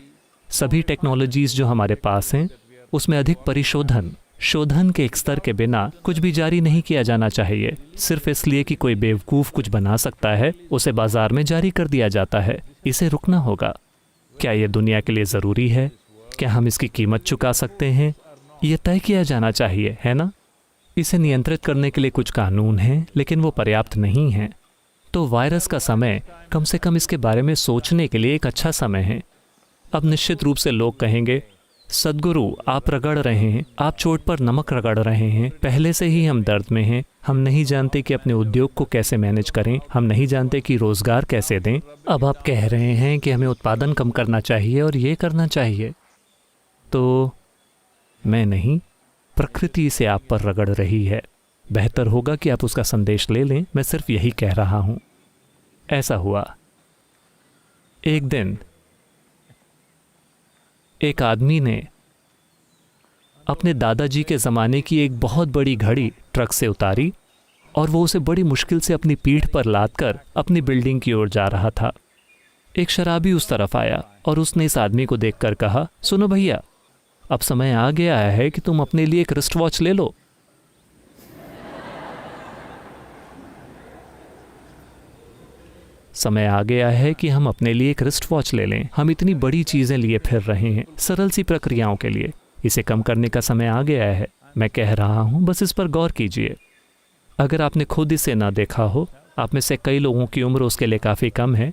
सभी टेक्नोलॉजीज जो हमारे पास हैं उसमें अधिक परिशोधन, शोधन के एक स्तर के बिना कुछ भी जारी नहीं किया जाना चाहिए। सिर्फ इसलिए कि कोई बेवकूफ़ कुछ बना सकता है, उसे बाजार में जारी कर दिया जाता है। इसे रुकना होगा। क्या यह दुनिया के लिए ज़रूरी है? क्या हम इसकी कीमत चुका सकते हैं? यह तय किया जाना चाहिए, है ना? इसे नियंत्रित करने के लिए कुछ कानून हैं, लेकिन वो पर्याप्त नहीं हैं। तो वायरस का समय कम से कम इसके बारे में सोचने के लिए एक अच्छा समय है। अब निश्चित रूप से लोग कहेंगे, सद्गुरु आप रगड़ रहे हैं, आप चोट पर नमक रगड़ रहे हैं, पहले से ही हम दर्द में हैं, हम नहीं जानते कि अपने उद्योग को कैसे मैनेज करें, हम नहीं जानते कि रोजगार कैसे दें। अब आप कह रहे हैं कि हमें उत्पादन कम करना चाहिए और ये करना चाहिए। तो मैं नहीं, प्रकृति से आप पर रगड़ रही है। बेहतर होगा कि आप उसका संदेश ले लें। मैं सिर्फ यही कह रहा हूं। ऐसा हुआ, एक दिन एक आदमी ने अपने दादाजी के ज़माने की एक बहुत बड़ी घड़ी ट्रक से उतारी और वो उसे बड़ी मुश्किल से अपनी पीठ पर लादकर अपनी बिल्डिंग की ओर जा रहा था। एक शराबी उस तरफ आया और उसने इस आदमी को देखकर कहा, सुनो भैया, अब समय आ गया है कि तुम अपने लिए एक रिस्ट वॉच ले लो। समय आ गया है कि हम अपने लिए एक रिस्ट वॉच ले लें। हम इतनी बड़ी चीज़ें लिए फिर रहे हैं सरल सी प्रक्रियाओं के लिए। इसे कम करने का समय आ गया है। मैं कह रहा हूँ, बस इस पर गौर कीजिए। अगर आपने खुद इसे ना देखा हो, आप में से कई लोगों की उम्र उसके लिए काफ़ी कम है,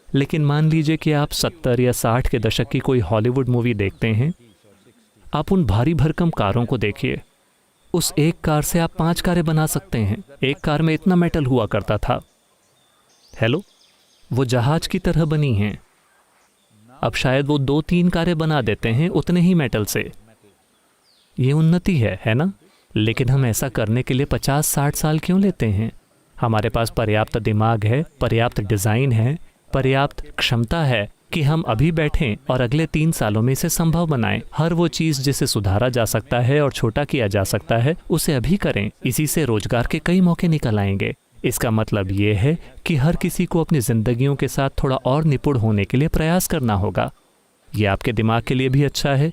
लेकिन मान लीजिए कि आप 70 या 60 के दशक की कोई हॉलीवुड मूवी देखते हैं। आप उन भारी भरकम कारों को देखिए। उस एक कार से आप 5 कारें बना सकते हैं। एक कार में इतना मेटल हुआ करता था। हेलो, वो जहाज की तरह बनी हैं। अब शायद वो 2-3 कारें बना देते हैं उतने ही मेटल से। ये उन्नति है ना? लेकिन हम ऐसा करने के लिए 50-60 साल क्यों लेते हैं? हमारे पास पर्याप्त दिमाग है, पर्याप्त डिज़ाइन है, पर्याप्त क्षमता है कि हम अभी बैठें और अगले 3 सालों में इसे संभव बनाएं। हर वो चीज़ जिसे सुधारा जा सकता है और छोटा किया जा सकता है, उसे अभी करें। इसी से रोजगार के कई मौके निकल आएंगे। इसका मतलब ये है कि हर किसी को अपनी जिंदगियों के साथ थोड़ा और निपुण होने के लिए प्रयास करना होगा। ये आपके दिमाग के लिए भी अच्छा है,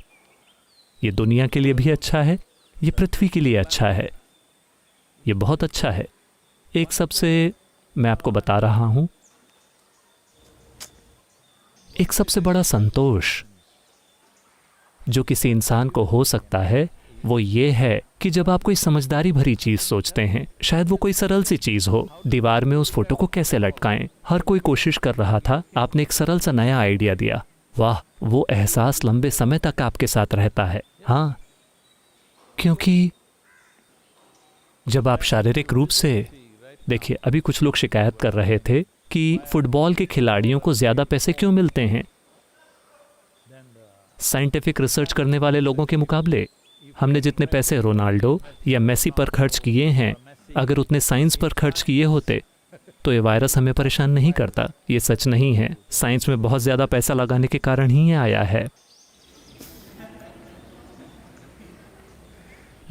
ये दुनिया के लिए भी अच्छा है, ये पृथ्वी के लिए अच्छा है, ये बहुत अच्छा है। एक सबसे मैं आपको बता रहा हूं, एक सबसे बड़ा संतोष जो किसी इंसान को हो सकता है वो ये है कि जब आप कोई समझदारी भरी चीज सोचते हैं, शायद वो कोई सरल सी चीज हो, दीवार में उस फोटो को कैसे लटकाएं। हर कोई कोशिश कर रहा था, आपने एक सरल सा नया आइडिया दिया। वाह, वो एहसास लंबे समय तक आपके साथ रहता है। हाँ, क्योंकि जब आप शारीरिक रूप से देखिए, अभी कुछ लोग शिकायत कर रहे थे कि फुटबॉल के खिलाड़ियों को ज्यादा पैसे क्यों मिलते हैं साइंटिफिक रिसर्च करने वाले लोगों के मुकाबले। हमने जितने पैसे रोनाल्डो या मेसी पर खर्च किए हैं, अगर उतने साइंस पर खर्च किए होते तो ये वायरस हमें परेशान नहीं करता। ये सच नहीं है। साइंस में बहुत ज़्यादा पैसा लगाने के कारण ही ये आया है।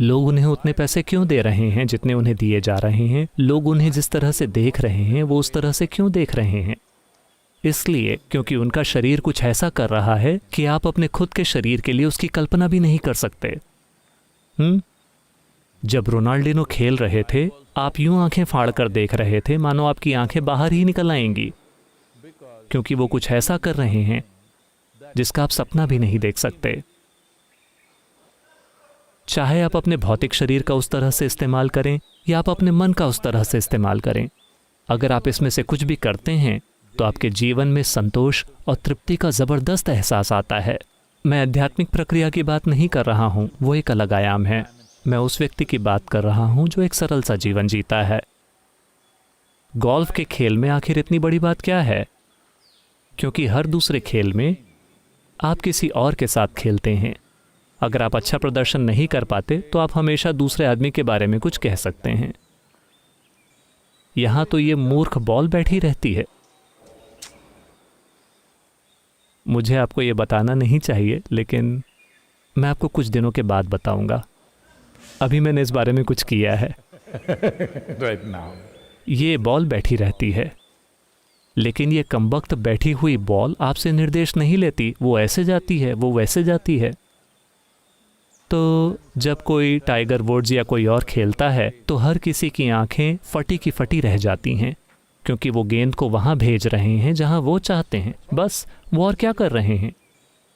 लोग उन्हें उतने पैसे क्यों दे रहे हैं जितने उन्हें दिए जा रहे हैं? लोग उन्हें जिस तरह से देख रहे हैं वो उस तरह से क्यों देख रहे हैं? इसलिए क्योंकि उनका शरीर कुछ ऐसा कर रहा है कि आप अपने खुद के शरीर के लिए उसकी कल्पना भी नहीं कर सकते। जब रोनाल्डिनो खेल रहे थे, आप यूं आंखें फाड़ कर देख रहे थे मानो आपकी आंखें बाहर ही निकल आएंगी, क्योंकि वो कुछ ऐसा कर रहे हैं जिसका आप सपना भी नहीं देख सकते। चाहे आप अपने भौतिक शरीर का उस तरह से इस्तेमाल करें या आप अपने मन का उस तरह से इस्तेमाल करें, अगर आप इसमें से कुछ भी करते हैं तो आपके जीवन में संतोष और तृप्ति का ज़बरदस्त एहसास आता है। मैं आध्यात्मिक प्रक्रिया की बात नहीं कर रहा हूँ, वो एक अलग आयाम है। मैं उस व्यक्ति की बात कर रहा हूँ जो एक सरल सा जीवन जीता है। गोल्फ के खेल में आखिर इतनी बड़ी बात क्या है? क्योंकि हर दूसरे खेल में आप किसी और के साथ खेलते हैं। अगर आप अच्छा प्रदर्शन नहीं कर पाते तो आप हमेशा दूसरे आदमी के बारे में कुछ कह सकते हैं। यहां तो ये मूर्ख बॉल बैठी रहती है। मुझे आपको ये बताना नहीं चाहिए, लेकिन मैं आपको कुछ दिनों के बाद बताऊंगा। अभी मैंने इस बारे में कुछ किया है। right now. ये बॉल बैठी रहती है, लेकिन ये कमबख्त बैठी हुई बॉल आपसे निर्देश नहीं लेती। वो ऐसे जाती है, वो वैसे जाती है। तो जब कोई टाइगर वुड्स या कोई और खेलता है तो हर किसी की आंखें फटी की फटी रह जाती हैं, क्योंकि वो गेंद को वहाँ भेज रहे हैं जहाँ वो चाहते हैं। बस वो और क्या कर रहे हैं?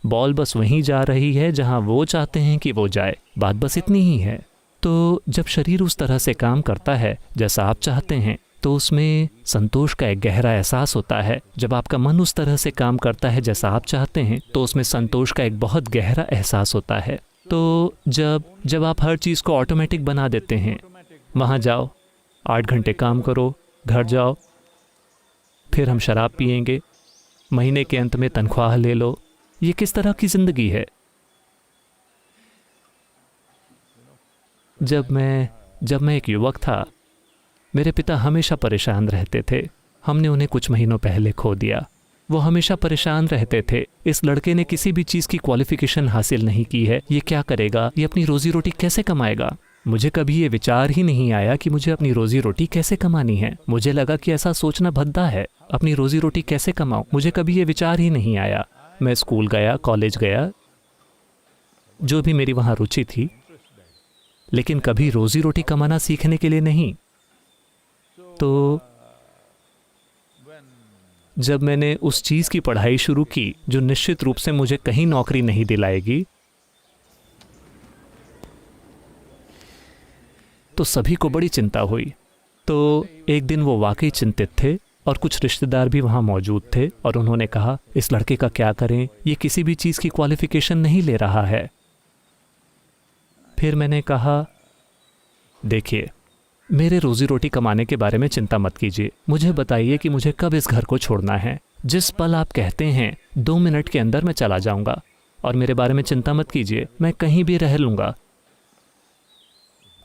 बॉल बस वहीं जा रही है जहाँ वो चाहते हैं कि वो जाए। बात बस इतनी ही है। तो जब शरीर उस तरह से काम करता है जैसा आप चाहते हैं तो उसमें संतोष का एक गहरा एहसास होता है। जब आपका मन उस तरह से काम करता है जैसा आप चाहते हैं तो उसमें संतोष का एक बहुत गहरा एहसास होता है। तो जब आप हर चीज़ को ऑटोमेटिक बना देते हैं, वहाँ जाओ, 8 घंटे काम करो, घर जाओ, फिर हम शराब पिएंगे, महीने के अंत में तनख्वाह ले लो, ये किस तरह की ज़िंदगी है? जब मैं एक युवक था, मेरे पिता हमेशा परेशान रहते थे। हमने उन्हें कुछ महीनों पहले खो दिया। वो हमेशा परेशान रहते थे, इस लड़के ने किसी भी चीज़ की क्वालिफिकेशन हासिल नहीं की है, ये क्या करेगा, ये अपनी रोजी रोटी कैसे कमाएगा? मुझे कभी ये विचार ही नहीं आया कि मुझे अपनी रोजी रोटी कैसे कमानी है। मुझे लगा कि ऐसा सोचना भद्दा है, अपनी रोजी रोटी कैसे कमाऊं। मुझे कभी ये विचार ही नहीं आया। मैं स्कूल गया, कॉलेज गया, जो भी मेरी वहाँ रुचि थी, लेकिन कभी रोजी रोटी कमाना सीखने के लिए नहीं। तो जब मैंने उस चीज़ की पढ़ाई शुरू की जो निश्चित रूप से मुझे कहीं नौकरी नहीं दिलाएगी, तो सभी को बड़ी चिंता हुई। तो एक दिन वो वाकई चिंतित थे और कुछ रिश्तेदार भी वहाँ मौजूद थे और उन्होंने कहा, इस लड़के का क्या करें, ये किसी भी चीज़ की क्वालिफिकेशन नहीं ले रहा है। फिर मैंने कहा, देखिए, मेरे रोजी रोटी कमाने के बारे में चिंता मत कीजिए। मुझे बताइए कि मुझे कब इस घर को छोड़ना है। जिस पल आप कहते हैं 2 मिनट के अंदर मैं चला जाऊंगा, और मेरे बारे में चिंता मत कीजिए, मैं कहीं भी रह लूँगा।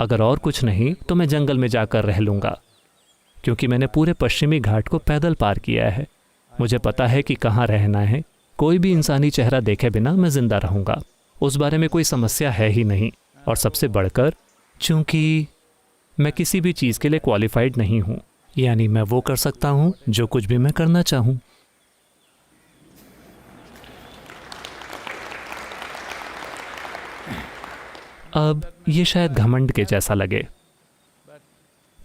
अगर और कुछ नहीं तो मैं जंगल में जाकर रह लूँगा, क्योंकि मैंने पूरे पश्चिमी घाट को पैदल पार किया है। मुझे पता है कि कहाँ रहना है। कोई भी इंसानी चेहरा देखे बिना मैं जिंदा रहूँगा, उस बारे में कोई समस्या है ही नहीं। और सबसे बढ़कर, चूँकि मैं किसी भी चीज़ के लिए क्वालिफाइड नहीं हूँ, यानी मैं वो कर सकता हूँ जो कुछ भी मैं करना चाहूँ। अब ये शायद घमंड के जैसा लगे,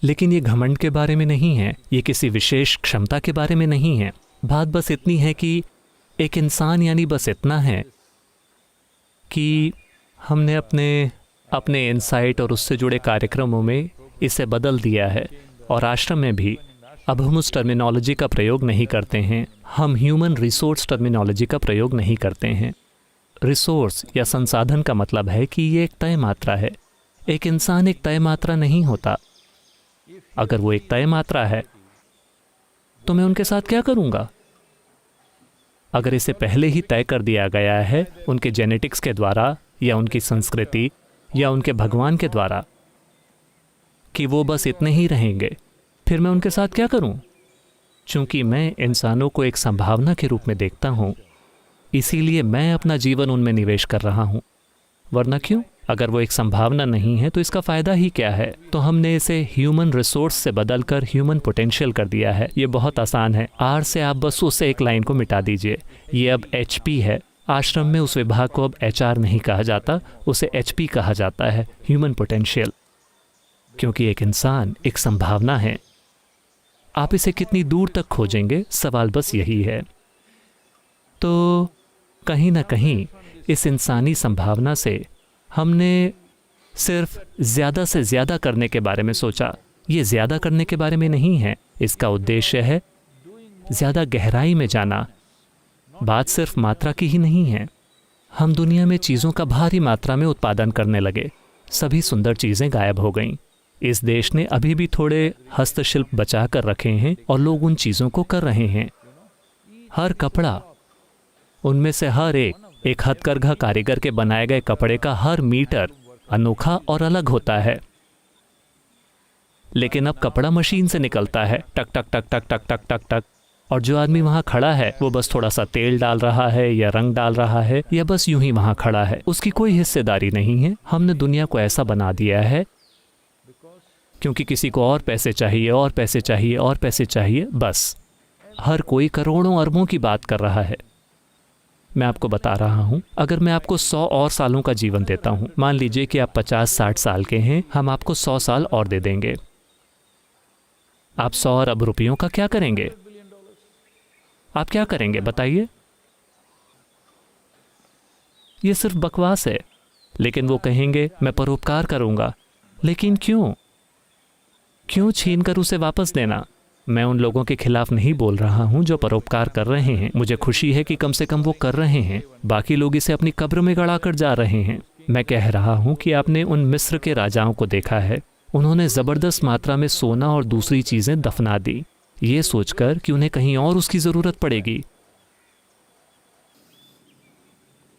लेकिन ये घमंड के बारे में नहीं है, ये किसी विशेष क्षमता के बारे में नहीं है। बात बस इतनी है कि एक इंसान यानी बस इतना है कि हमने अपने इनसाइट और उससे जुड़े कार्यक्रमों में इसे बदल दिया है। और आश्रम में भी अब हम उस टर्मिनोलॉजी का प्रयोग नहीं करते हैं, हम ह्यूमन रिसोर्स टर्मिनोलॉजी का प्रयोग नहीं करते हैं। रिसोर्स या संसाधन का मतलब है कि ये एक तय मात्रा है। एक इंसान एक तय मात्रा नहीं होता। अगर वो एक तय मात्रा है तो मैं उनके साथ क्या करूँगा? अगर इसे पहले ही तय कर दिया गया है उनके जेनेटिक्स के द्वारा या उनकी संस्कृति या उनके भगवान के द्वारा कि वो बस इतने ही रहेंगे, फिर मैं उनके साथ क्या करूं? चूंकि मैं इंसानों को एक संभावना के रूप में देखता हूं, इसीलिए मैं अपना जीवन उनमें निवेश कर रहा हूं। वरना क्यों? अगर वो एक संभावना नहीं है तो इसका फ़ायदा ही क्या है? तो हमने इसे ह्यूमन रिसोर्स से बदलकर ह्यूमन पोटेंशियल कर दिया है। ये बहुत आसान है। आर से आप बस उससे एक लाइन को मिटा दीजिए। ये अब HP है। आश्रम में उस विभाग को अब HR नहीं कहा जाता, उसे HP कहा जाता है, ह्यूमन पोटेंशियल। क्योंकि एक इंसान एक संभावना है। आप इसे कितनी दूर तक खोजेंगे, सवाल बस यही है। तो कहीं ना कहीं इस इंसानी संभावना से हमने सिर्फ ज़्यादा से ज़्यादा करने के बारे में सोचा। ये ज़्यादा करने के बारे में नहीं है, इसका उद्देश्य है ज़्यादा गहराई में जाना। बात सिर्फ मात्रा की ही नहीं है। हम दुनिया में चीज़ों का भारी मात्रा में उत्पादन करने लगे। सभी सुंदर चीज़ें गायब हो गईं। इस देश ने अभी भी थोड़े हस्तशिल्प बचा कर रखे हैं और लोग उन चीज़ों को कर रहे हैं। हर कपड़ा, उनमें से हर एक हथकरघा कारीगर के बनाए गए कपड़े का हर मीटर अनोखा और अलग होता है। लेकिन अब कपड़ा मशीन से निकलता है, टक टक टक टक टक टक टक टक, और जो आदमी वहां खड़ा है वो बस थोड़ा सा तेल डाल रहा है या रंग डाल रहा है या बस यूं ही वहां खड़ा है। उसकी कोई हिस्सेदारी नहीं है। हमने दुनिया को ऐसा बना दिया है क्योंकि किसी को और पैसे चाहिए और पैसे चाहिए और पैसे चाहिए। बस हर कोई करोड़ों अरबों की बात कर रहा है। मैं आपको बता रहा हूं, अगर मैं आपको 100 और सालों का जीवन देता हूं, मान लीजिए कि आप 50-60 साल के हैं, हम आपको 100 साल और दे देंगे। आप 100 अरब रुपयों का क्या करेंगे? आप क्या करेंगे बताइए? ये सिर्फ बकवास है। लेकिन वो कहेंगे मैं परोपकार करूंगा। लेकिन क्यों छीनकर उसे वापस देना? मैं उन लोगों के खिलाफ नहीं बोल रहा हूं जो परोपकार कर रहे हैं। मुझे खुशी है कि कम से कम वो कर रहे हैं। बाकी लोग इसे अपनी कब्र में गड़ाकर जा रहे हैं। मैं कह रहा हूं कि आपने उन मिस्र के राजाओं को देखा है। उन्होंने जबरदस्त मात्रा में सोना और दूसरी चीजें दफना दी, ये सोचकर कि उन्हें कहीं और उसकी जरूरत पड़ेगी।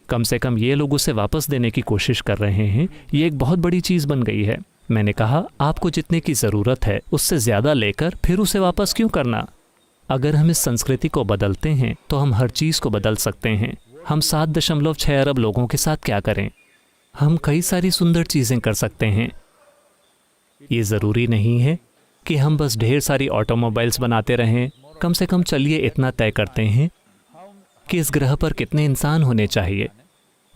कम से कम ये लोग उसे वापस देने की कोशिश कर रहे हैं। ये एक बहुत बड़ी चीज बन गई है। मैंने कहा आपको जितने की ज़रूरत है उससे ज़्यादा लेकर फिर उसे वापस क्यों करना? अगर हम इस संस्कृति को बदलते हैं तो हम हर चीज़ को बदल सकते हैं। हम 7.6 अरब लोगों के साथ क्या करें? हम कई सारी सुंदर चीज़ें कर सकते हैं। ये ज़रूरी नहीं है कि हम बस ढेर सारी ऑटोमोबाइल्स बनाते रहें। कम से कम चलिए इतना तय करते हैं कि इस ग्रह पर कितने इंसान होने चाहिए,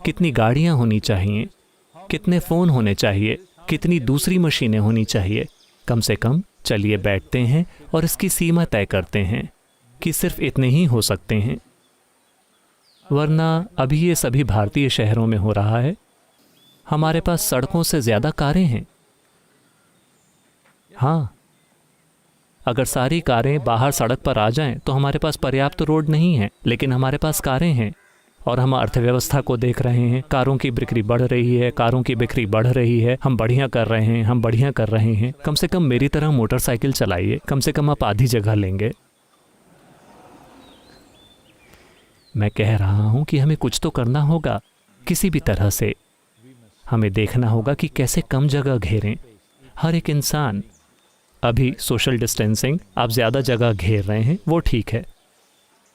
कितनी गाड़ियाँ होनी चाहिए, कितने फ़ोन होने चाहिए, कितनी दूसरी मशीनें होनी चाहिए। कम से कम चलिए बैठते हैं और इसकी सीमा तय करते हैं कि सिर्फ इतने ही हो सकते हैं। वरना अभी ये सभी भारतीय शहरों में हो रहा है। हमारे पास सड़कों से ज़्यादा कारें हैं। हाँ, अगर सारी कारें बाहर सड़क पर आ जाएं तो हमारे पास पर्याप्त रोड नहीं है, लेकिन हमारे पास कारें हैं। और हम अर्थव्यवस्था को देख रहे हैं। कारों की बिक्री बढ़ रही है, कारों की बिक्री बढ़ रही है। हम बढ़िया कर रहे हैं, हम बढ़िया कर रहे हैं। कम से कम मेरी तरह मोटरसाइकिल चलाइए, कम से कम आप आधी जगह लेंगे। मैं कह रहा हूं कि हमें कुछ तो करना होगा किसी भी तरह से। हमें देखना होगा कि कैसे कम जगह घेरें। हर एक इंसान, अभी सोशल डिस्टेंसिंग, आप ज़्यादा जगह घेर रहे हैं, वो ठीक है,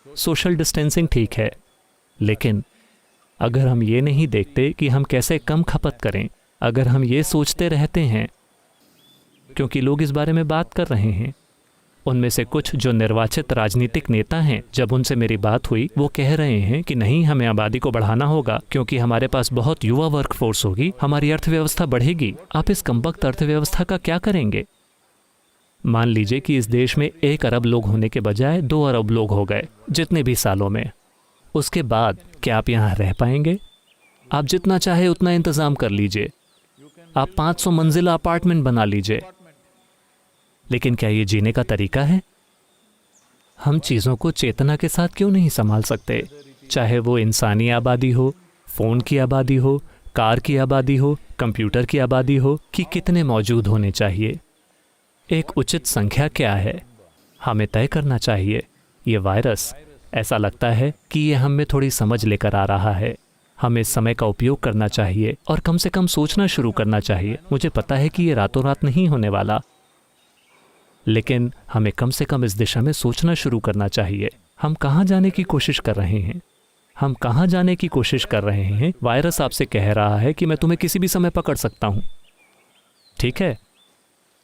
सोशल डिस्टेंसिंग ठीक है। लेकिन अगर हम ये नहीं देखते कि हम कैसे कम खपत करें, अगर हम ये सोचते रहते हैं, क्योंकि लोग इस बारे में बात कर रहे हैं। उनमें से कुछ जो निर्वाचित राजनीतिक नेता हैं, जब उनसे मेरी बात हुई, वो कह रहे हैं कि नहीं, हमें आबादी को बढ़ाना होगा क्योंकि हमारे पास बहुत युवा वर्क फोर्स होगी, हमारी अर्थव्यवस्था बढ़ेगी। आप इस कमबख्त अर्थव्यवस्था का क्या करेंगे? मान लीजिए कि इस देश में 1 अरब लोग होने के बजाय 2 अरब लोग हो गए जितने भी सालों में। उसके बाद क्या आप यहाँ रह पाएंगे? आप जितना चाहे उतना इंतज़ाम कर लीजिए, आप 500 मंजिला अपार्टमेंट बना लीजिए, लेकिन क्या ये जीने का तरीका है? हम चीज़ों को चेतना के साथ क्यों नहीं संभाल सकते? चाहे वो इंसानी आबादी हो, फ़ोन की आबादी हो, कार की आबादी हो, कंप्यूटर की आबादी हो, कि कितने मौजूद होने चाहिए। एक उचित संख्या क्या है, हमें तय करना चाहिए। ये वायरस, ऐसा लगता है कि ये हम में थोड़ी समझ लेकर आ रहा है। हमें समय का उपयोग करना चाहिए और कम से कम सोचना शुरू करना चाहिए। मुझे पता है कि ये रातों रात नहीं होने वाला, लेकिन हमें कम से कम इस दिशा में सोचना शुरू करना चाहिए। हम कहाँ जाने की कोशिश कर रहे हैं? हम कहाँ जाने की कोशिश कर रहे हैं? वायरस आपसे कह रहा है कि मैं तुम्हें किसी भी समय पकड़ सकता हूँ। ठीक है,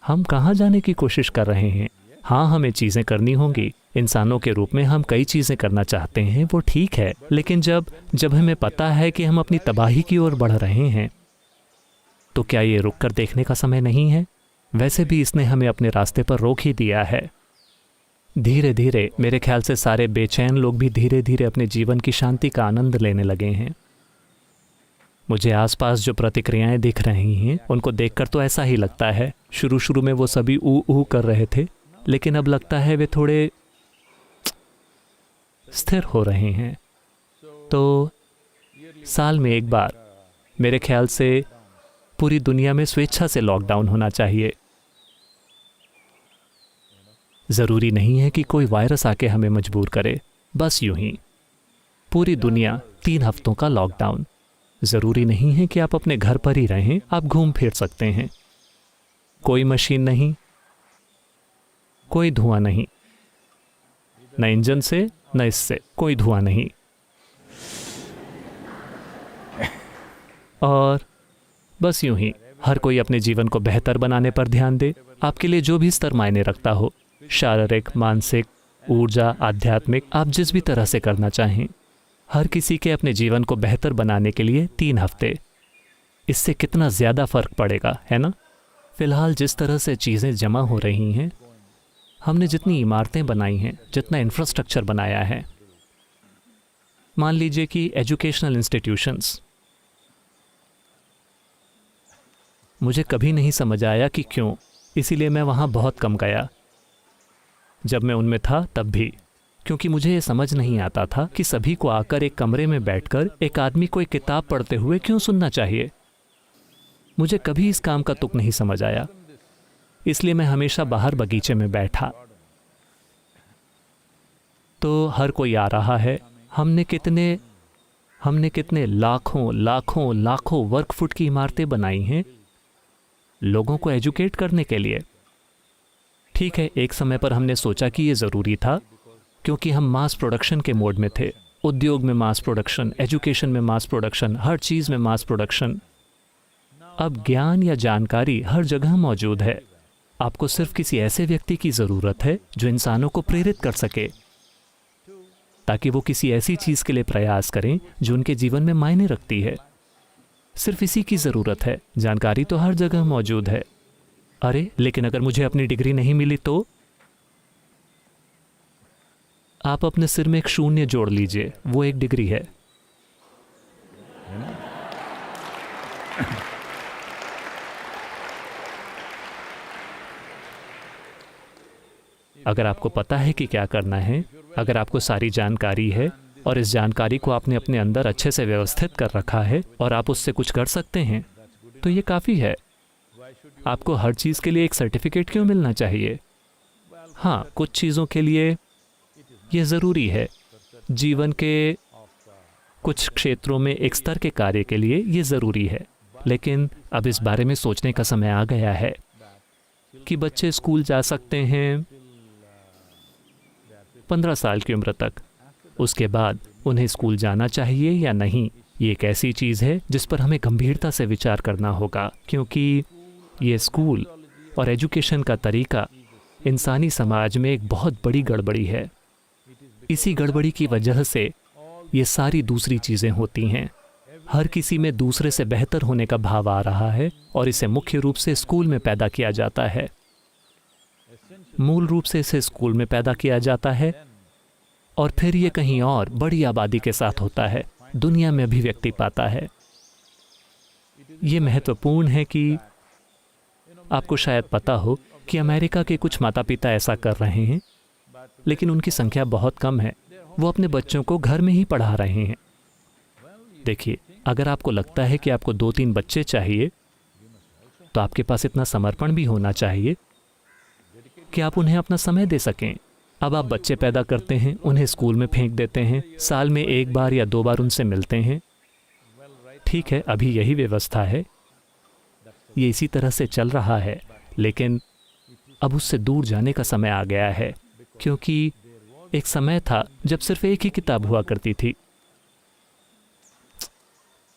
हम कहाँ जाने की कोशिश कर रहे हैं? हाँ, हमें चीज़ें करनी होंगी। इंसानों के रूप में हम कई चीज़ें करना चाहते हैं, वो ठीक है, लेकिन जब हमें पता है कि हम अपनी तबाही की ओर बढ़ रहे हैं, तो क्या ये रुक कर देखने का समय नहीं है? वैसे भी इसने हमें अपने रास्ते पर रोक ही दिया है। धीरे धीरे मेरे ख्याल से सारे बेचैन लोग भी धीरे धीरे अपने जीवन की शांति का आनंद लेने लगे हैं। मुझे आसपास जो प्रतिक्रियाएं दिख रही हैं, उनको देखकर तो ऐसा ही लगता है। शुरू शुरू में वो सभी ऊ कर रहे थे, लेकिन अब लगता है वे थोड़े स्थिर हो रहे हैं। तो साल में एक बार मेरे ख्याल से पूरी दुनिया में स्वेच्छा से लॉकडाउन होना चाहिए। ज़रूरी नहीं है कि कोई वायरस आके हमें मजबूर करे, बस यूं ही पूरी दुनिया 3 हफ्तों का लॉकडाउन। ज़रूरी नहीं है कि आप अपने घर पर ही रहें, आप घूम फिर सकते हैं। कोई मशीन नहीं, कोई धुआं नहीं, न इंजन से न इससे कोई धुआं नहीं, और बस यूं ही हर कोई अपने जीवन को बेहतर बनाने पर ध्यान दे। आपके लिए जो भी स्तर मायने रखता हो, शारीरिक, मानसिक, ऊर्जा, आध्यात्मिक, आप जिस भी तरह से करना चाहें, हर किसी के अपने जीवन को बेहतर बनाने के लिए 3 हफ्ते। इससे कितना ज़्यादा फर्क पड़ेगा, है ना? फिलहाल जिस तरह से चीज़ें जमा हो रही हैं, हमने जितनी इमारतें बनाई हैं, जितना इंफ्रास्ट्रक्चर बनाया है, मान लीजिए कि एजुकेशनल इंस्टीट्यूशंस, मुझे कभी नहीं समझ आया कि क्यों, इसीलिए मैं वहाँ बहुत कम गया। जब मैं उनमें था तब भी, क्योंकि मुझे ये समझ नहीं आता था कि सभी को आकर एक कमरे में बैठकर एक आदमी को एक किताब पढ़ते हुए क्यों सुनना चाहिए। मुझे कभी इस काम का तुक नहीं समझ आया, इसलिए मैं हमेशा बाहर बगीचे में बैठा। तो हर कोई आ रहा है। हमने कितने लाखों लाखों लाखों वर्ग फुट की इमारतें बनाई हैं लोगों को एजुकेट करने के लिए। ठीक है, एक समय पर हमने सोचा कि ये ज़रूरी था, क्योंकि हम मास प्रोडक्शन के मोड में थे। उद्योग में मास प्रोडक्शन, एजुकेशन में मास प्रोडक्शन, हर चीज़ में मास प्रोडक्शन। अब ज्ञान या जानकारी हर जगह मौजूद है। आपको सिर्फ किसी ऐसे व्यक्ति की ज़रूरत है जो इंसानों को प्रेरित कर सके, ताकि वो किसी ऐसी चीज़ के लिए प्रयास करें जो उनके जीवन में मायने रखती है। सिर्फ इसी की ज़रूरत है। जानकारी तो हर जगह मौजूद है। अरे, लेकिन अगर मुझे अपनी डिग्री नहीं मिली तो? आप अपने सिर में एक शून्य जोड़ लीजिए, वो एक डिग्री है। अगर आपको पता है कि क्या करना है, अगर आपको सारी जानकारी है और इस जानकारी को आपने अपने अंदर अच्छे से व्यवस्थित कर रखा है और आप उससे कुछ कर सकते हैं, तो ये काफ़ी है। आपको हर चीज़ के लिए एक सर्टिफिकेट क्यों मिलना चाहिए? हाँ, कुछ चीज़ों के लिए ये ज़रूरी है। जीवन के कुछ क्षेत्रों में एक स्तर के कार्य के लिए ये ज़रूरी है। लेकिन अब इस बारे में सोचने का समय आ गया है कि बच्चे स्कूल जा सकते हैं 15 साल की उम्र तक। उसके बाद उन्हें स्कूल जाना चाहिए या नहीं, ये एक ऐसी चीज़ है जिस पर हमें गंभीरता से विचार करना होगा, क्योंकि ये स्कूल और एजुकेशन का तरीका इंसानी समाज में एक बहुत बड़ी गड़बड़ी है। इसी गड़बड़ी की वजह से ये सारी दूसरी चीज़ें होती हैं। हर किसी में दूसरे से बेहतर होने का भाव आ रहा है और इसे मुख्य रूप से स्कूल में पैदा किया जाता है। मूल रूप से इसे स्कूल में पैदा किया जाता है और फिर ये कहीं और बड़ी आबादी के साथ होता है, दुनिया में अभिव्यक्ति पाता है। ये महत्वपूर्ण है कि आपको शायद पता हो कि अमेरिका के कुछ माता पिता ऐसा कर रहे हैं, लेकिन उनकी संख्या बहुत कम है। वो अपने बच्चों को घर में ही पढ़ा रहे हैं। देखिए, अगर आपको लगता है कि आपको 2-3 बच्चे चाहिए, तो आपके पास इतना समर्पण भी होना चाहिए कि आप उन्हें अपना समय दे सकें। अब आप बच्चे पैदा करते हैं, उन्हें स्कूल में फेंक देते हैं, साल में 1 बार या 2 बार उनसे मिलते हैं। ठीक है, अभी यही व्यवस्था है, ये इसी तरह से चल रहा है, लेकिन अब उससे दूर जाने का समय आ गया है, क्योंकि एक समय था जब सिर्फ एक ही किताब हुआ करती थी।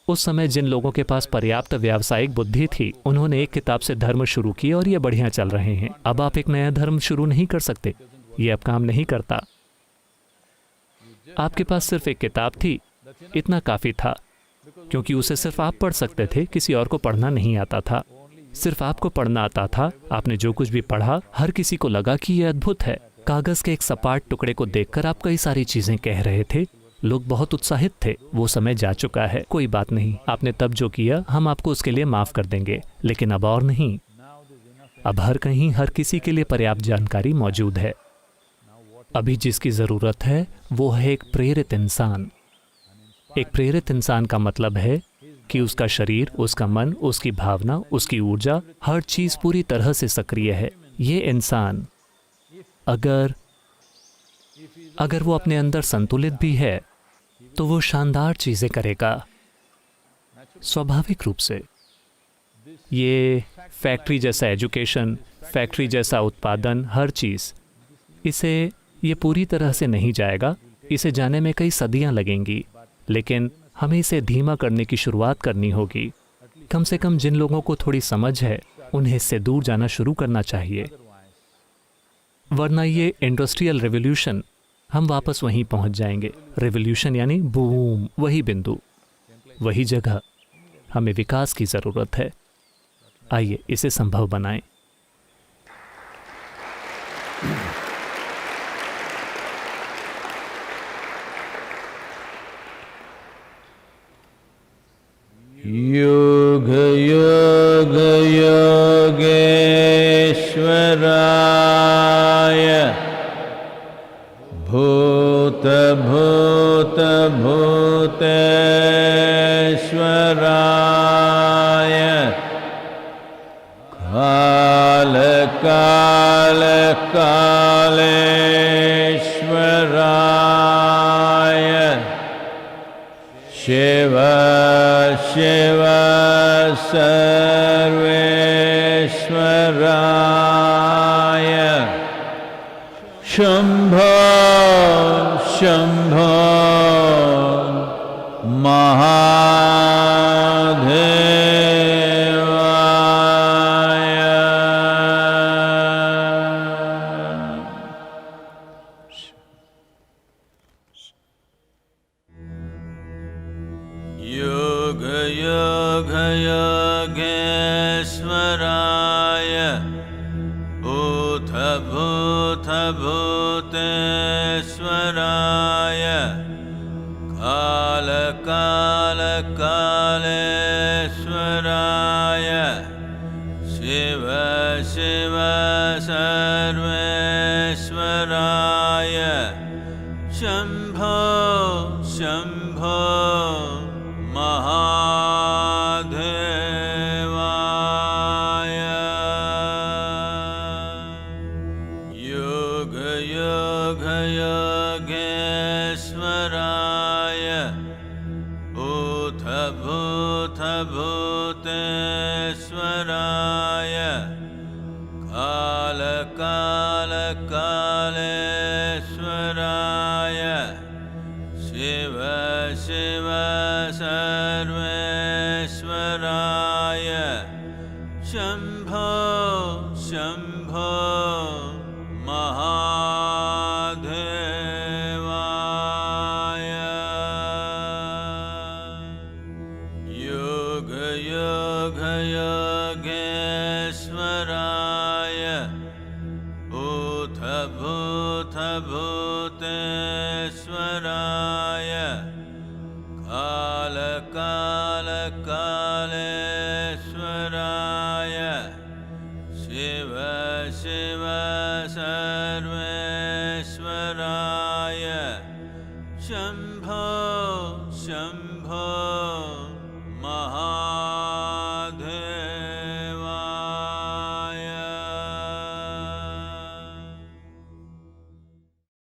उस समय जिन लोगों के पास पर्याप्त व्यावसायिक बुद्धि थी, उन्होंने एक किताब से धर्म शुरू किए और ये बढ़िया चल रहे हैं। अब आप एक नया धर्म शुरू नहीं कर सकते, ये अब काम नहीं करता। आपके पास सिर्फ एक किताब थी, इतना काफी था, क्योंकि उसे सिर्फ आप पढ़ सकते थे, किसी और को पढ़ना नहीं आता था। सिर्फ आपको पढ़ना आता था। आपने जो कुछ भी पढ़ा, हर किसी को लगा कि यह अद्भुत है। कागज के एक सपाट टुकड़े को देखकर आप कई सारी चीजें कह रहे थे। लोग बहुत उत्साहित थे। वो समय जा चुका है, कोई बात नहीं। आपने तब जो किया, हम आपको उसके लिए माफ कर देंगे, लेकिन अब और नहीं। अब हर कहीं हर किसी के लिए पर्याप्त जानकारी मौजूद है। अभी जिसकी जरूरत है वो है एक प्रेरित इंसान। एक प्रेरित इंसान का मतलब है कि उसका शरीर, उसका मन, उसकी भावना, उसकी ऊर्जा, हर चीज पूरी तरह से सक्रिय है। ये इंसान अगर वो अपने अंदर संतुलित भी है तो वो शानदार चीजें करेगा, स्वाभाविक रूप से। ये फैक्ट्री जैसा एजुकेशन, फैक्ट्री जैसा उत्पादन, हर चीज, ये पूरी तरह से नहीं जाएगा। इसे जाने में कई सदियां लगेंगी, लेकिन हमें इसे धीमा करने की शुरुआत करनी होगी। कम से कम जिन लोगों को थोड़ी समझ है, उन्हें इससे दूर जाना शुरू करना चाहिए, वरना ये इंडस्ट्रियल रेवोल्यूशन, हम वापस वहीं पहुंच जाएंगे। रेवोल्यूशन यानी बूम, वही बिंदु, वही जगह। हमें विकास की जरूरत है। आइए इसे संभव बनाएं। योग योग योगेश्वराय भूत भूत भूतेश्वराय काल काल कालेश्वराय शिव शिव सर्वेश्वराय शंभो शंभो महादेवाय। योग योग योगेश्वराय भूत भूत भूतेश्वराय काल काल कालेश्वराय शिव शिव सर्वेश्वराय शंभो शंभो महादेवाय। योग योग योगेश्वराय भूत भूत भूतेश्वराय काल काल कालेश्वराय शिव शिव सर्वेश्वराय शंभो शंभो महादेवाय। योग योग योगेश्वराय भूत भूत भूतेश्वराय काल काल कालेश्वराय शिव शिव सर्वेश्वराय शंभो शंभो महा